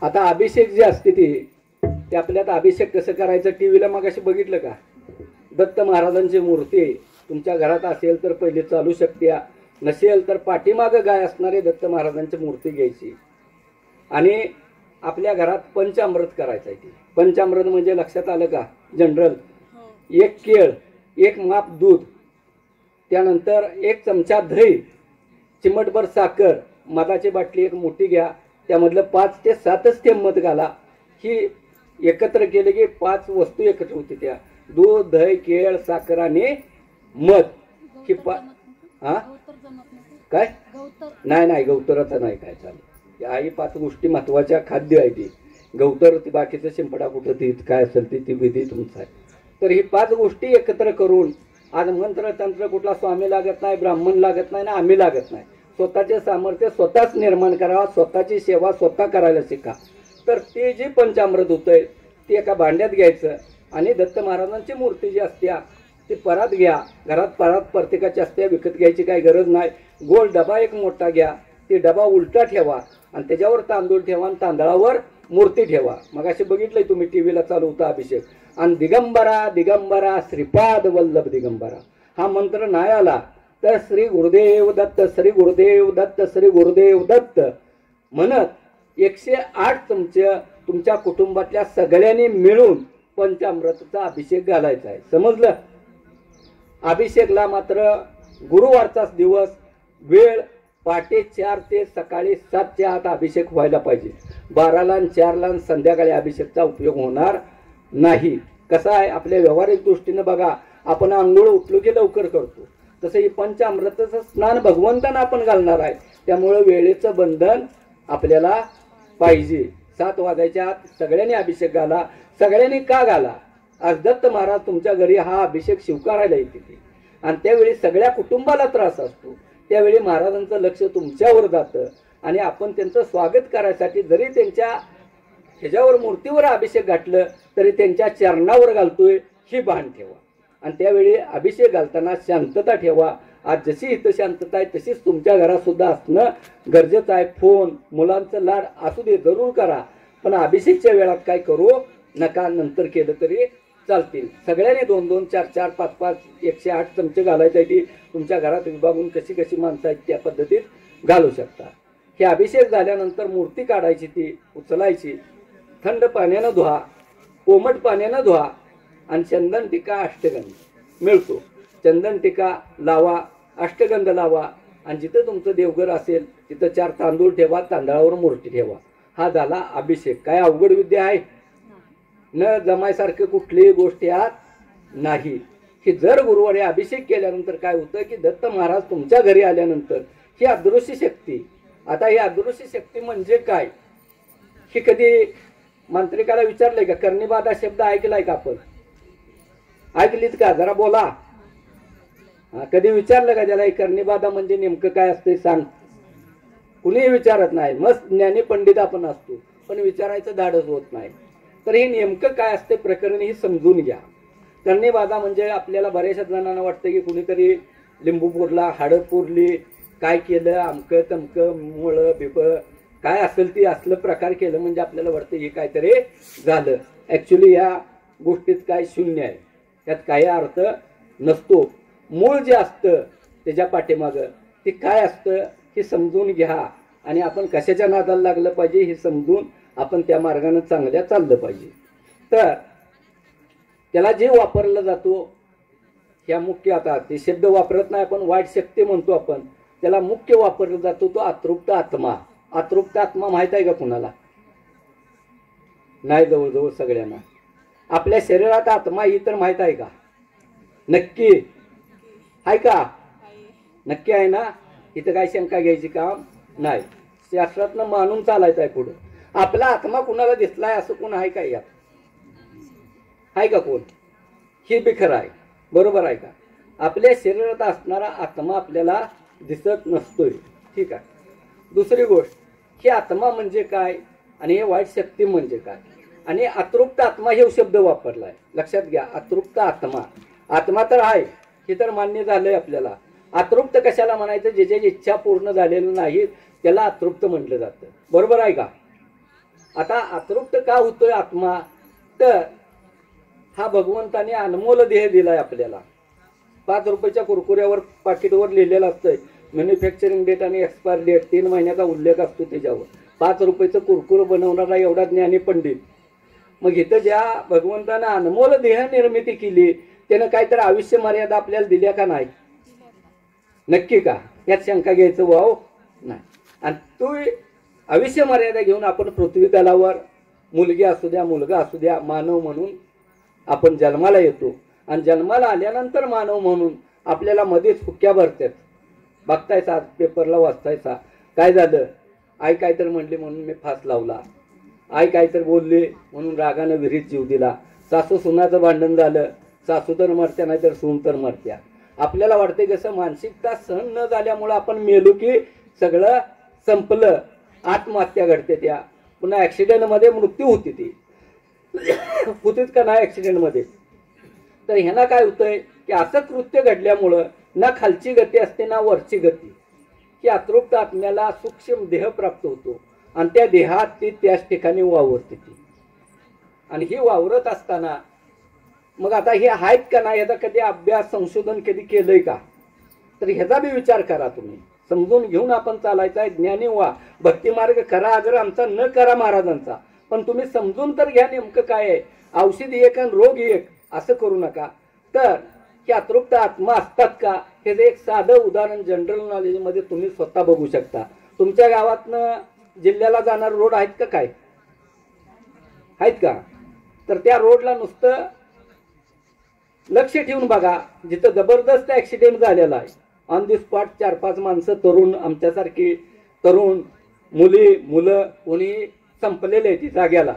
आता अभिषेक जे असते ते आपल्यात अभिषेक कसं करायचं टीव्हीला मग अशी बघितलं का? दत्त महाराजांची मूर्ती तुमच्या घरात असेल तर पहिले चालू शकते. नसेल तर पाठीमागं गाय असणारे दत्त महाराजांची मूर्ती घ्यायची आणि आपल्या घरात पंचामृत करायचं आहे. पंचामृत म्हणजे लक्षात आलं का? जनरल 1 केळ, 1 माप दूध त्यानंतर 1 चमचा दही, चिमटभर साखर, मधाची बाटली एक मोठी घ्या, त्यामधलं 5 ते 7च थेंब मध घाला. ही एकत्र केले की 5 वस्तू एकत्र होती. त्या दूध, दही, केळ, साखर आणि मध. ही हा काय नाही गवतराचा नाही काय चालू. या ही 5 गोष्टी महत्वाच्या खाद्य आहे. ती गवतर ती बाकीचं शिंपडा कुठं ती काय असेल ती विधी तुमचा आहे. तर ही 5 गोष्टी एकत्र करून, आज मंत्र तंत्र कुठला स्वामी लागत नाही, ब्राह्मण लागत नाही ना आम्ही लागत नाही. स्वतःचे सामर्थ्य स्वतःच निर्माण करावा, स्वतःची सेवा स्वतः करायला शिका. तर ते जे पंचामृत होतंय ते एका भांड्यात घ्यायचं आणि दत्त महाराजांची मूर्ती जी असत्या ती परात घ्या. घरात परात प्रत्येकाची असते, विकत घ्यायची काही गरज नाही. गोल डबा एक मोठा घ्या, ते डबा उलटा ठेवा आणि त्याच्यावर तांदूळ ठेवा आणि तांदळावर मूर्ती ठेवा. मग असे बघितलंय तुम्ही टीव्हीला चालू होता अभिषेक. आणि दिगंबरा दिगंबरा श्रीपाद वल्लभ दिगंबरा हा मंत्र नाही आला तर श्री गुरुदेव दत्त, श्री गुरुदेव दत्त, श्री गुरुदेव दत्त म्हणत 108 चमचे तुमच्या कुटुंबातल्या सगळ्यांनी मिळून पंचामृताचा अभिषेक घालायचा आहे. समजलं? अभिषेकला मात्र गुरुवारचाच दिवस, वेळ पहाटे 4 ते सकाळी 7च्या आत अभिषेक व्हायला पाहिजे. 12ला आणि 4ला आणि संध्याकाळी अभिषेकचा उपयोग होणार नाही. कसं आहे, आपल्या व्यावहारिक दृष्टीनं बघा, आपण आंघोळ उठलो की लवकर करतो, तसं ही पंचामृताचं स्नान भगवंतांना आपण घालणार आहे. त्यामुळे वेळेचं बंधन आपल्याला पाहिजे. 7 वाजायच्या आत सगळ्यांनी अभिषेक घाला. सगळ्यांनी का घाला? आज दत्त महाराज तुमच्या घरी हा अभिषेक स्वीकारायला येते आणि त्यावेळी सगळ्या कुटुंबाला त्रास असतो. त्यावेळी महाराजांचं लक्ष तुमच्यावर जातं आणि आपण त्यांचं स्वागत करायसाठी जरी त्यांच्या ह्याच्यावर मूर्तीवर अभिषेक घातलं तरी त्यांच्या चरणावर घालतोय ही भान ठेवा. आणि त्यावेळी अभिषेक घालताना शांतता ठेवा. आज जशी इथं शांतता आहे तशीच तुमच्या घरात सुद्धा असणं गरजेचं आहे. फोन, मुलांचं लाड असू दे, जरूर करा, पण अभिषेकच्या वेळात काय करू नका. नंतर केलं तरी चालतील. सगळ्यांनी 2-2, 4-4, 5-5, 108 चमचे घालायचे. ती तुमच्या घरात विभागून कशी कशी माणसं आहेत त्या पद्धतीत घालू शकता. हे अभिषेक झाल्यानंतर मूर्ती काढायची, ती उचलायची, थंड पाण्यानं धुवा, कोमट पाण्यानं धुवा आणि चंदन टिका अष्टगंध मिळतो. चंदन टिका लावा, अष्टगंध लावा आणि जिथं तुमचं देवघर असेल तिथं 4 तांदूळ ठेवा, तांदळावर मूर्ती ठेवा. हा झाला अभिषेक. काय अवघड विद्या आहे? न जमायसारखं कुठलीही गोष्ट यात नाही. की जर गुरुवारी अभिषेक केल्यानंतर काय होतं की दत्त महाराज तुमच्या घरी आल्यानंतर ही अदृश्य शक्ती, आता ही अदृश्य शक्ती म्हणजे काय हे कधी मांत्रिकाला विचारलंय का? कर्णिबाधा शब्द ऐकलाय का आपण? ऐकलीच का? जरा बोला. कधी विचारलं का त्याला कर्णिबाधा म्हणजे नेमकं काय असते सांग? कुणीही विचारत नाही. मस्त ज्ञानी पंडित आपण असतो पण विचारायचं धाडस होत नाही. तर हे नेमकं काय असते प्रकरण हे समजून घ्या. कर्णिबाधा म्हणजे आपल्याला बऱ्याचशा जणांना वाटतं की कुणीतरी लिंबू पुरला, हाडं पुरली, काय केलं, अमकं तमकं, मुळं बिबं काय असेल ती असलं प्रकार केलं म्हणजे आपल्याला वाटतं हे काहीतरी झालं. ॲक्च्युली या गोष्टीत काय शून्य आहे, त्यात काही अर्थ नसतो. मूळ जे असतं त्याच्या पाठीमागं ते काय असतं हे समजून घ्या आणि आपण कशाच्या नादाला लागलं पाहिजे हे समजून आपण त्या मार्गाने चांगल्या चाललं पाहिजे. तर त्याला जे वापरला जातो ह्या मुख्य, आता ते शब्द वापरत नाही आपण, वाईट शक्ती म्हणतो आपण, त्याला मुख्य वापरला जातो तो अतृप्त आत्मा. अतृप्त आत्मा माहित आहे का कुणाला? नाही, जवळजवळ सगळ्यांना. आपल्या शरीरात आत्मा ही तर माहित आहे का? नक्की आहे का? नक्की आहे ना? इथं काय शंका घ्यायची काम नाही. शास्त्रातनं मानून चालायचं आहे पुढं. आपला आत्मा कुणाला दिसलाय असं कोण आहे का? यात आहे का कोण? हे बी खरं आहे, बरोबर आहे का? आपल्या शरीरात असणारा आत्मा आपल्याला दिसत नसतोय. ठीक आहे. दुसरी गोष्ट, ही आत्मा म्हणजे काय आणि हे वाईट शक्ती म्हणजे काय आणि अतृप्त आत्मा हे शब्द वापरलाय. लक्षात घ्या, अतृप्त आत्मा. आत्मा तर आहे हे तर मान्य झालंय आपल्याला. अतृप्त कशाला म्हणायचं? जे जे इच्छा पूर्ण झालेलं नाही त्याला अतृप्त म्हटलं जातं. बरोबर आहे का? आता अतृप्त का होतोय आत्मा? तर हा भगवंताने अनमोल देह दिलाय आपल्याला. 5 रुपयाच्या कुरकुऱ्यावर पाकिटवर लिहिलेलं असतंय मॅन्युफॅक्चरिंग डेट आणि एक्सपायर डेट, 3 महिन्याचा उल्लेख असतो त्याच्यावर. 5 रुपयाचं कुरकुर बनवणारा एवढा ज्ञानी पंडित. मग इथं ज्या भगवंतानं अनमोल देह निर्मिती केली त्यानं काहीतरी आयुष्य मर्यादा आपल्याला दिल्या का नाही? नक्की का? यात शंका घ्यायचं वाव नाही. आणि तू आयुष्य मर्यादा घेऊन आपण पृथ्वी तलावर मुलगी असू द्या मुलगा असू द्या मानव म्हणून आपण जन्माला येतो. आणि जन्माला आल्यानंतर मानव म्हणून आपल्याला मध्येच फुक्या भरतात. बघतायचा पेपरला वाचतायचा काय झालं, आई काहीतरी म्हणली म्हणून मी फास लावला, आई काहीतरी बोलली म्हणून रागानं विहिरीत जीव दिला, सासू सुनाचं भांडण झालं, सासू तर मरत्या नाही तर सून तर मरत्या. आपल्याला वाटतंय कसं मानसिकता सहन न झाल्यामुळं आपण मेलो की सगळं संपलं, आत्महत्या घडते, त्या पुन्हा ॲक्सिडेंटमध्ये मृत्यू होती. ती होतीच का नाही ॲक्सिडेंटमध्ये? तर ह्यांना काय होतंय की असं कृत्य घडल्यामुळं ना खालची गती असते ना वरची गती. की अतृप्त आत्म्याला सूक्ष्म देह प्राप्त होतो आणि त्या देहात ती त्याच ठिकाणी वावरते ती. आणि ही वावरत असताना मग आता हे आहेत का नाही याचा कधी अभ्यास संशोधन कधी केलंय का? तर ह्याचा बी विचार करा तुम्ही. समजून घेऊन आपण चालायचं आहे. ज्ञानी व्हा, भक्तिमार्ग करा, आग्रह आमचा न करा महाराजांचा, पण तुम्ही समजून तर घ्या नेमकं काय आहे. औषध एक आणि रोग एक असं करू नका. तर की अतृप्त आत्मा असतात का हे एक साधं उदाहरण जनरल नॉलेजमध्ये तुम्ही स्वतः बघू शकता. तुमच्या गावातनं जिल्ह्याला जाणार रोड आहेत का? काय आहेत का? तर त्या रोडला नुसतं लक्ष ठेवून बघा. जिथं जबरदस्त ऍक्सिडेंट झालेला आहे, ऑन दी स्पॉट 4-5 माणसं तरुण, आमच्यासारखी तरुण मुली मुलं कोणी संपलेले ती जाग्याला.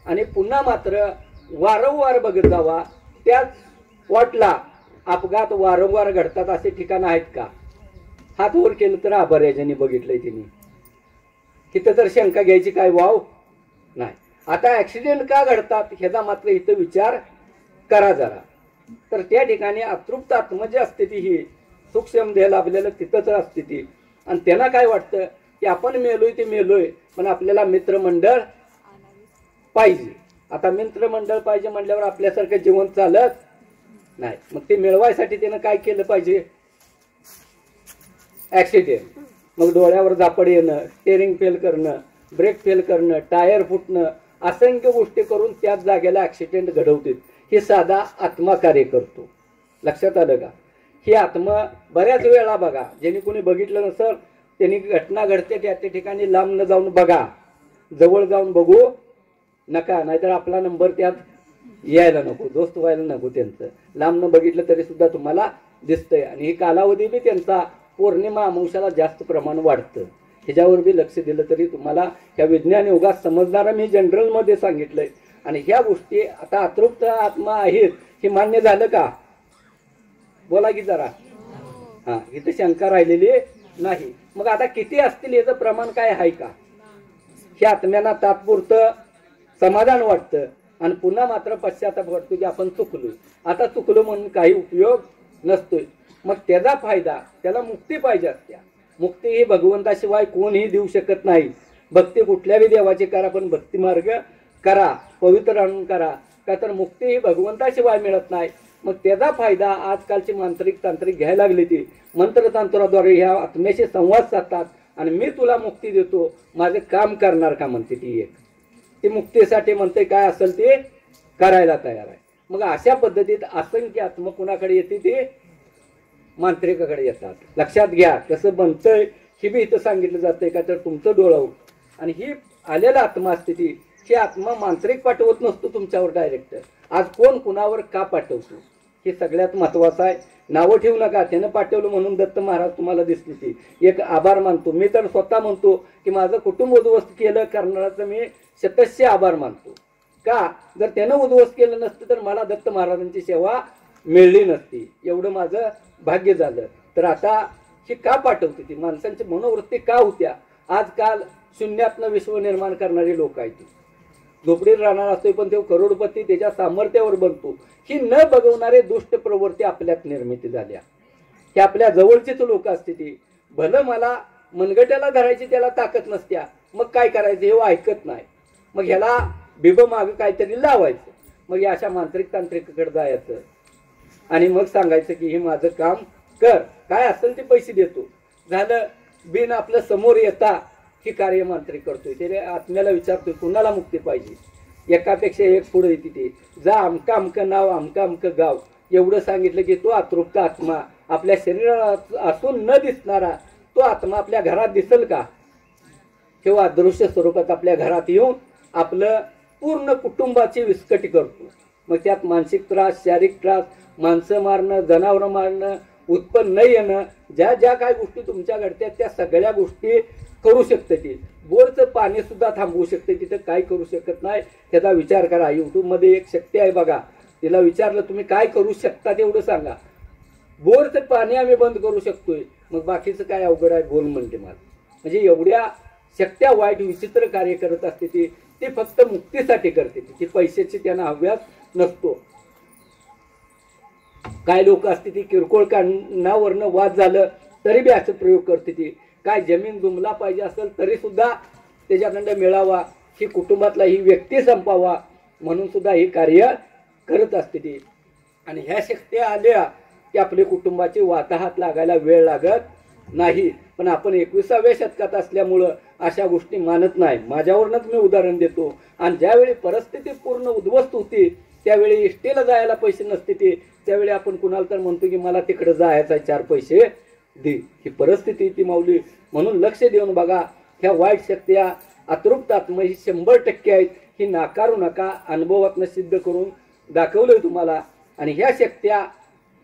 आणि पुन्हा मात्र वारंवार बघत जावा, त्याच स्पॉटला अपघात वारंवार घडतात असे ठिकाण आहेत का? हात वर केलं तर आभार आहे ज्यांनी बघितलंय तिने. तिथं तर शंका घ्यायची काय वाव नाही. आता ऍक्सिडेंट का घडतात ह्याचा मात्र इथं विचार करा जरा. तर त्या ठिकाणी अतृप्त आत्मा जी असते ती ही सूक्ष्म देह लाभलेलं तिथंच असते ती. आणि त्यांना काय वाटतं की आपण मेलोय ते मेलोय, पण आपल्याला मित्रमंडळ पाहिजे. आता मित्रमंडळ पाहिजे म्हटल्यावर आपल्यासारखं जीवन चालत नाही. मग ते मिळवायसाठी त्यानं काय केलं पाहिजे? ऍक्सिडेंट. मग डोळ्यावर झापड येणं, स्टेअरिंग फेल करणं, ब्रेक फेल करणं, टायर फुटणं, असंख्य गोष्टी करून त्याच जागेला ऍक्सिडेंट घडवतील. हे साधा आत्मा कार्य करतो. लक्षात आलं का? ही आत्मा बऱ्याच वेळा बघा, ज्यांनी कोणी बघितलं नसेल त्यांनी घटना घडते त्या ठिकाणी लांब न जाऊन बघा, जवळ जाऊन बघू नका, नाहीतर आपला नंबर त्यात यायला नको, दोस्त व्हायला नको त्यांचं. लांब न बघितलं तरी सुद्धा तुम्हाला दिसतंय. आणि ही कालावधी बी त्यांचा पौर्णिमा अमावस्याला जास्त प्रमाण वाढतं. ह्याच्यावर बी लक्ष दिलं तरी तुम्हाला ह्या विज्ञान योगात समजणारा मी जनरलमध्ये सांगितलंय. आणि ह्या गोष्टी आता अतृप्त आत्मा आहेत हे मान्य झालं का? बोला की जरा. हा, इथं शंका राहिलेली नाही. मग आता किती असतील याचं प्रमाण काय आहे का? ह्या आत्म्यांना तात्पुरतं समाधान वाटतं आणि पुन्हा मात्र पश्चाताप वाटतो की आपण चुकलोय. आता चुकलो म्हणून काही उपयोग नसतोय. मग त्याचा फायदा, त्याला मुक्ती पाहिजे असत्या. मुक्ती ही भगवंताशिवाय कोणीही देऊ शकत नाही. भक्ती कुठल्याही देवाची करा, पण भक्ती मार्ग करा, पवित्र आणून करा, का तर मुक्ती ही भगवंताशिवाय मिळत नाही. मग त्याचा फायदा आजकालची मांत्रिक तांत्रिक घ्यायला लागली. ती मंत्रतंत्राद्वारे ह्या आत्म्याशी संवाद साधतात आणि मी तुला मुक्ती देतो, माझे काम करणार का म्हणते ती एक. ती मुक्तीसाठी म्हणते काय असेल ते करायला तयार आहे. मग अशा पद्धतीत असंख्य आत्मा कुणाकडे येते? ते मांत्रिकाकडे येतात. लक्षात घ्या कसं बनतंय हे बी इथं सांगितलं जातंय का तर तुमचं डोळं. आणि ही आलेला आत्मा असते ती, ही आत्मा मांत्रिक पाठवत नसतो तुमच्यावर डायरेक्ट. आज कोण कुणावर का पाठवतो हे सगळ्यात महत्वाचं आहे. नावं ठेवू नका, त्यानं पाठवलं म्हणून दत्त महाराज तुम्हाला दिसली ती. एक आभार मानतो मी, तर स्वतः म्हणतो की माझं कुटुंब उद्ध्वस्त केलं करणाराचं मी शतस्य आभार मानतो. का? जर त्यानं उद्ध्वस्त केलं नसतं तर मला दत्त महाराजांची सेवा मिळली नसती. एवढं माझं भाग्य झालं. तर आता ही का पाठवते ती? माणसांची मनोवृत्ती का होत्या? आजकाल शून्यातनं विश्व निर्माण करणारी लोक आहेत. झोपडीत राहणार असतो पण तो करोडपती त्याच्या सामर्थ्यावर बनतो. ही न बघवणारे दुष्ट प्रवृत्ती आपल्यात निर्मिती झाल्या. ही आपल्या जवळचीच लोक असते ती. भलं मला मनगट्याला धरायची त्याला ताकद नसत्या, मग काय करायचं हे ऐकत नाही. मग ह्याला बिब माग काहीतरी लावायचं. मग या अशा मांत्रिक तांत्रिकाकडे जायचं आणि मग सांगायचं की हे माझं काम कर, काय असेल ते पैसे देतो. झालं. बिन आपलं समोर येता ही कार्य मांत्रिक करतोय. ते आत्म्याला विचारतोय कुणाला मुक्ती पाहिजे. एकापेक्षा एक पुढे येते ते. जा अमका अमकं नाव, अमका अमकं गाव, एवढं सांगितलं की तो अतृप्त आत्मा आपल्या शरीरात असून न दिसणारा तो आत्मा आपल्या घरात दिसेल का? किंवा अदृश्य स्वरूपात आपल्या घरात येऊन आपलं पूर्ण कुटुंबाची विस्कटी करतो. मग त्यात मानसिक त्रास, शारीरिक त्रास, माणसं मारणं, जनावरं मारणं, उत्पन्न न येणं, ज्या ज्या काय गोष्टी तुमच्या घडत्यात त्या सगळ्या गोष्टी करू शकते. ती बोरचं पाणी सुद्धा थांबवू शकते, तिथं काय करू शकत नाही. त्याचा विचार करा. यूट्यूबमध्ये एक शक्ती आहे बघा, तिला विचारलं तुम्ही काय करू शकता तेवढं सांगा. बोरचं पाणी आम्ही बंद करू शकतोय, मग बाकीचं काय अवघड आहे बोल म्हणते मला. म्हणजे एवढ्या शक्त्या वाईट विचित्र कार्य करत असते ती फक्त मुक्तीसाठी करते. ती पैशाची त्यांना हव्यास नसतो. काय लोक असते ती किरकोळ कारणावरनं वाद झालं तरी बी असं प्रयोग करते. ती काय जमीन जुमला पाहिजे असेल तरी सुद्धा त्याच्याकडं मिळावा, ही कुटुंबातला ही व्यक्ती संपावा म्हणून सुद्धा हे कार्य करत असते ती. आणि ह्या शक्त्या आल्या की आपल्या कुटुंबाची वाताहात लागायला वेळ लागत नाही. पण आपण 21व्या शतकात असल्यामुळं अशा गोष्टी मानत नाही. माझ्यावरूनच मी उदाहरण देतो. आणि ज्यावेळी परिस्थिती पूर्ण उद्ध्वस्त होती त्यावेळी इष्टीला जायला पैसे नसते त्यावेळी आपण कुणाला तर म्हणतो की मला तिकडे जायचं 4 पैसे दे. ही परिस्थिती ती माऊली. म्हणून लक्ष देऊन बघा. ह्या वाईट शक्त्या अतृप्त आत्मा ही 100% आहेत. ही नाकारू नका. अनुभवातनं सिद्ध करून दाखवलंय तुम्हाला. आणि ह्या शक्त्या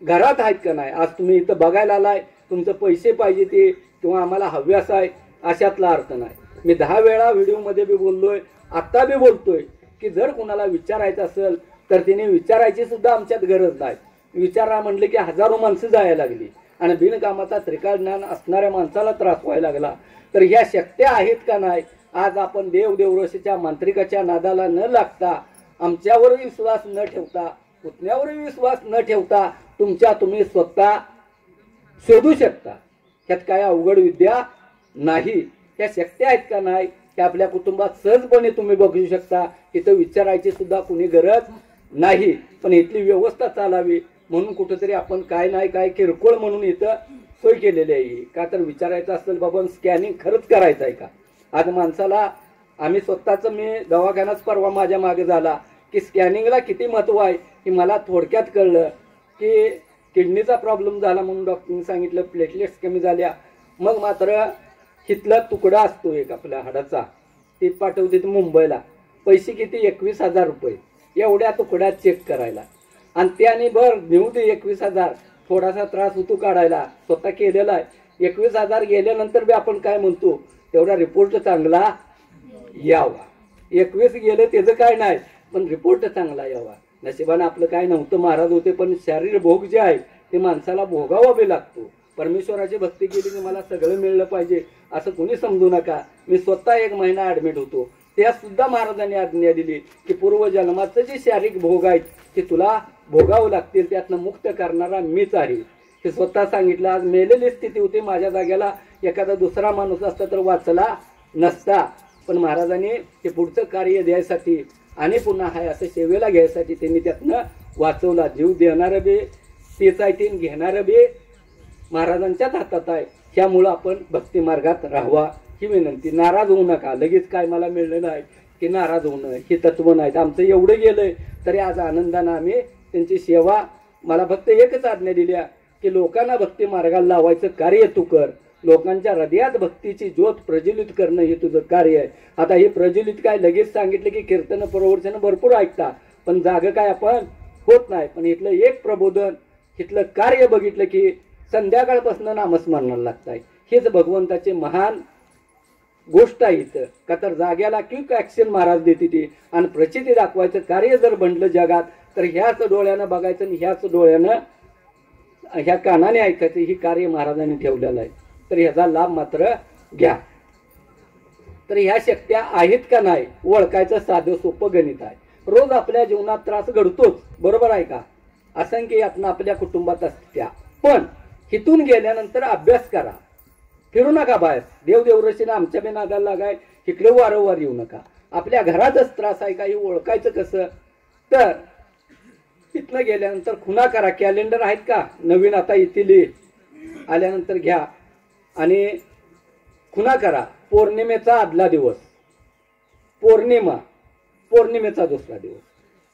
घरात आहेत का नाही? आज तुम्ही इथं बघायला आलाय, तुमचं पैसे पाहिजे ते किंवा आम्हाला हव्यास आहे अशातला अर्थ नाही. मी 10 वेळा व्हिडिओमध्ये बी बोललोय, आत्ता बी बोलतोय की जर कुणाला विचारायचं असेल तर तिने विचारायची सुद्धा आमच्यात गरज नाही. विचारा म्हणले की हजारो माणसं जायला लागली आणि बिनकामाचा त्रिकाळ ज्ञान असणाऱ्या माणसाला त्रास व्हायला लागला. तर ह्या शक्त्या आहेत का नाही? आज आपण देवदेवरशीच्या मांत्रिकाच्या नादाला न लागता, आमच्यावरही विश्वास न ठेवता, पुतण्यावरही विश्वास न ठेवता तुम्ही स्वतः शोधू शकता. ह्यात काय अवघड विद्या नाही. ह्या शक्त्या आहेत का नाही ते आपल्या कुटुंबात सहजपणे तुम्ही बघू शकता. इथं विचारायची सुद्धा कुणी गरज नाही. पण इथली व्यवस्था चालावी म्हणून कुठेतरी आपण काय नाही काय किरकोळ म्हणून इथं सोय केलेली आहे. का तर विचारायचं असेल बाबा स्कॅनिंग खरंच करायचं आहे का? आज माणसाला आम्ही स्वतःच मी दवाखानाच परवा माझ्या मागे झाला की स्कॅनिंगला किती महत्व आहे हे मला थोडक्यात कळलं. की किडनीचा प्रॉब्लेम झाला म्हणून डॉक्टरने सांगितलं, प्लेटलेट्स कमी झाल्या. मग मात्र हिथला तुकडा असतो एक आपल्या हाडाचा, ते पाठवते मुंबईला. पैसे किती? 21,000 रुपये एवढ्या तुकड्यात चेक करायला. आणि त्याने बरं नेऊ दे 21,000. थोडासा त्रास होतो काढायला, स्वतः केलेला आहे. 21,000 गेल्यानंतर बी आपण काय म्हणतो, तेवढा रिपोर्ट चांगला यावा. 21 गेलं त्याचं काय नाही, पण रिपोर्ट चांगला यावा. नशिबानं आपलं काय नव्हतं, महाराज होते, पण शारीर भोग जे आहे ते माणसाला भोगावा बी लागतो. परमेश्वराची भक्ती केली की मला सगळं मिळलं पाहिजे असं कोणी समजू नका. मी स्वतः 1 महिना ॲडमिट होतो, त्या सुद्धा महाराजांनी आज्ञा दिली की पूर्वजन्माचं जे शारीरिक भोग आहेत ते तुला भोगावं लागतील, त्यातनं मुक्त करणारा मीच आहे हे स्वतः सांगितलं. आज मेलेली स्थिती होती, माझ्या जाग्याला एखादा दुसरा माणूस असता तर वाचला नसता. पण महाराजांनी ते पुढचं कार्य द्यायसाठी आणि पुन्हा हाय असं सेवेला घ्यायसाठी त्यांनी त्यातनं वाचवला. जीव देणारं बी तेच आहे, ते घेणारं बी महाराजांच्याच हातात आहे. त्यामुळं आपण भक्ती मार्गात राहावा ही विनंती. नाराज होऊ नका. लगेच काय मला मिळलं नाही की नाराज होणं हे तत्व नाहीत. आमचं एवढं गेलंय तरी आज आनंदानं आम्ही त्यांची सेवा. मला फक्त एकच आज्ञा दिल्या की लोकांना भक्ती मार्गाला लावायचं कार्य तू कर. लोकांच्या हृदयात भक्तीची ज्योत प्रज्वलित करणं हे तुझं कार्य आहे. आता हे प्रज्वलित काय लगेच सांगितलं की कीर्तन प्रवचन भरपूर ऐकता, पण जाग काय आपण होत नाही. पण इथलं एक प्रबोधन, इथलं कार्य बघितलं की संध्याकाळपासून नामस्मरणाला लागताय. हेच भगवंताचे महान गोष्ट आहे इथं. का तर जाग्याला क्विक ॲक्शन महाराज देते ती. आणि प्रचिती दाखवायचं कार्य जर बनलं जगात तर ह्याच डोळ्यानं बघायचं आणि ह्याच डोळ्यानं ह्या कानाने ऐकायचं. ही कार्य महाराजांनी ठेवलेलं आहे. तर ह्याचा लाभ मात्र घ्या. तर ह्या शक्त्या आहेत का नाही ओळखायचं साधं सोपं गणित आहे. रोज आपल्या जीवनात त्रास घडतोच, बरोबर आहे का? असंख्य यातना आपल्या कुटुंबात असत्या. पण हिथून गेल्यानंतर अभ्यास करा. फिरू नका बाहेर. देवदेवरशीनं आमच्या बी नादाला लागाय इकडे वारंवार येऊ नका. आपल्या घरातच त्रास आहे का हे ओळखायचं कसं? तर तिथनं गेल्यानंतर खुणा करा. कॅलेंडर आहेत का नवीन आता येतील, आल्यानंतर घ्या आणि खुणा करा. पौर्णिमेचा आदला दिवस, पौर्णिमेचा दुसरा दिवस.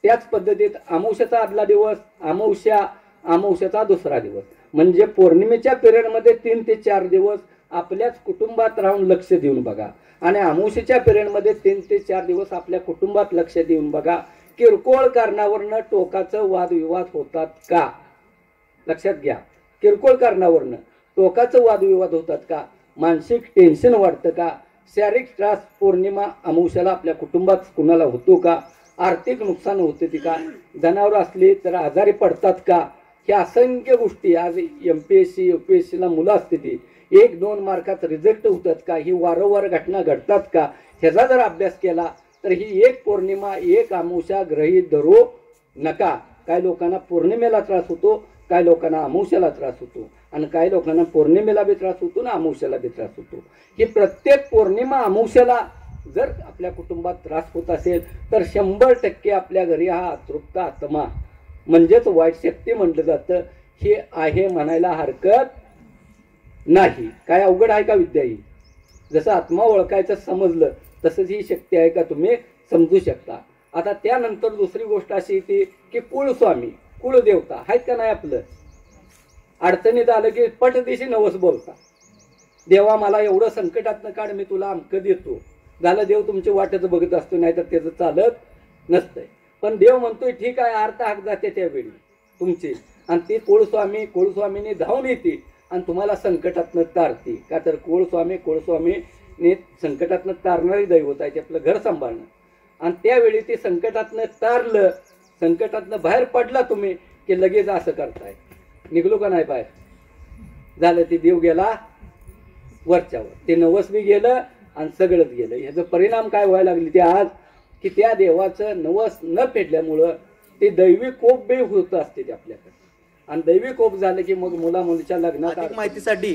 त्याच पद्धतीत अमावस्याचा आदला दिवस, अमावस्याचा दुसरा दिवस. म्हणजे पौर्णिमेच्या पिरियडमध्ये 3 ते 4 दिवस आपल्याच कुटुंबात राहून लक्ष देऊन बघा आणि अमावस्येच्या पिरियडमध्ये 3 ते 4 दिवस आपल्या कुटुंबात लक्ष देऊन बघा. किरकोळ कारणावरनं टोकाचं वादविवाद होतात का? लक्षात घ्या. किरकोळ कारणावरनं टोकाचं वादविवाद होतात का? मानसिक टेन्शन वाढतं का? शारीरिक त्रास पौर्णिमा अमावस्याला आपल्या कुटुंबात कुणाला होतो का? आर्थिक नुकसान होते ती का? जनावर असली तर आजारी पडतात का? ह्या असंख्य गोष्टी आज MPSC UPSCला मुलं असते ती 1-2 मार्कात रिजेक्ट होतात का? ही वारंवार घटना घडतात का? ह्याचा जर अभ्यास केला तर ही एक पौर्णिमा एक अमावस्या गृहीत धरू नका. काही लोकांना पौर्णिमेला त्रास होतो, काही लोकांना अमावस्याला त्रास होतो आणि काही लोकांना पौर्णिमेला बी त्रास होतो ना अमावस्याला बी त्रास होतो. ही प्रत्येक पौर्णिमा अमावस्याला जर आपल्या कुटुंबात त्रास होत असेल तर 100% आपल्या घरी हा अतृप्त आत्मा म्हणजेच वाईट शक्ती म्हटलं जातं हे आहे म्हणायला हरकत नाही. काय अवघड आहे का विद्या ही? जसं आत्मा ओळखायचं समजलं तसंच ही शक्ती आहे का तुम्ही समजू शकता. आता त्यानंतर दुसरी गोष्ट अशी येते की कुळस्वामी कुळदेवता आहेत का नाही? आपलं अडचणीत आलं की पटदिशी नवस बोलता, देवा मला एवढं संकटातनं काढ, मी तुला अमकं देतो. झालं, देव तुमची वाटच बघत असतो, नाही तर त्याचं चालत नसतंय. पण देव म्हणतोय ठीक आहे, अर्थ हाक जाते त्यावेळी तुमची आणि ती कुळस्वामीने धावून येते आणि तुम्हाला संकटातनं तारते. का तर कुळस्वामीने संकटातनं तारणारी दैवत आहे, ते आपलं घर सांभाळणं. आणि त्यावेळी ते संकटातनं तारलं, संकटातनं बाहेर पडला तुम्ही की लगेच असं करताय, निघलो का नाही बाहेर? झालं, ते देव गेला वरच्यावर, ते नवस बी गेलं आणि सगळंच गेलं. ह्याचा परिणाम काय व्हायला लागले ते आज की त्या देवाचं नवस न फेडल्यामुळं ते दैवी कोप बी होत असते ते आपल्याकडे. आणि दैवी कोप झालं की मग मुला मुलीच्या लग्नात. अधिक माहितीसाठी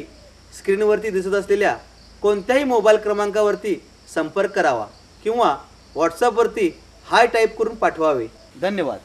स्क्रीनवरती दिसत असलेल्या कोणत्याही मोबाईल क्रमांकावरती संपर्क करावा किंवा व्हॉट्सअपवरती हाय टाईप करून पाठवावे. धन्यवाद.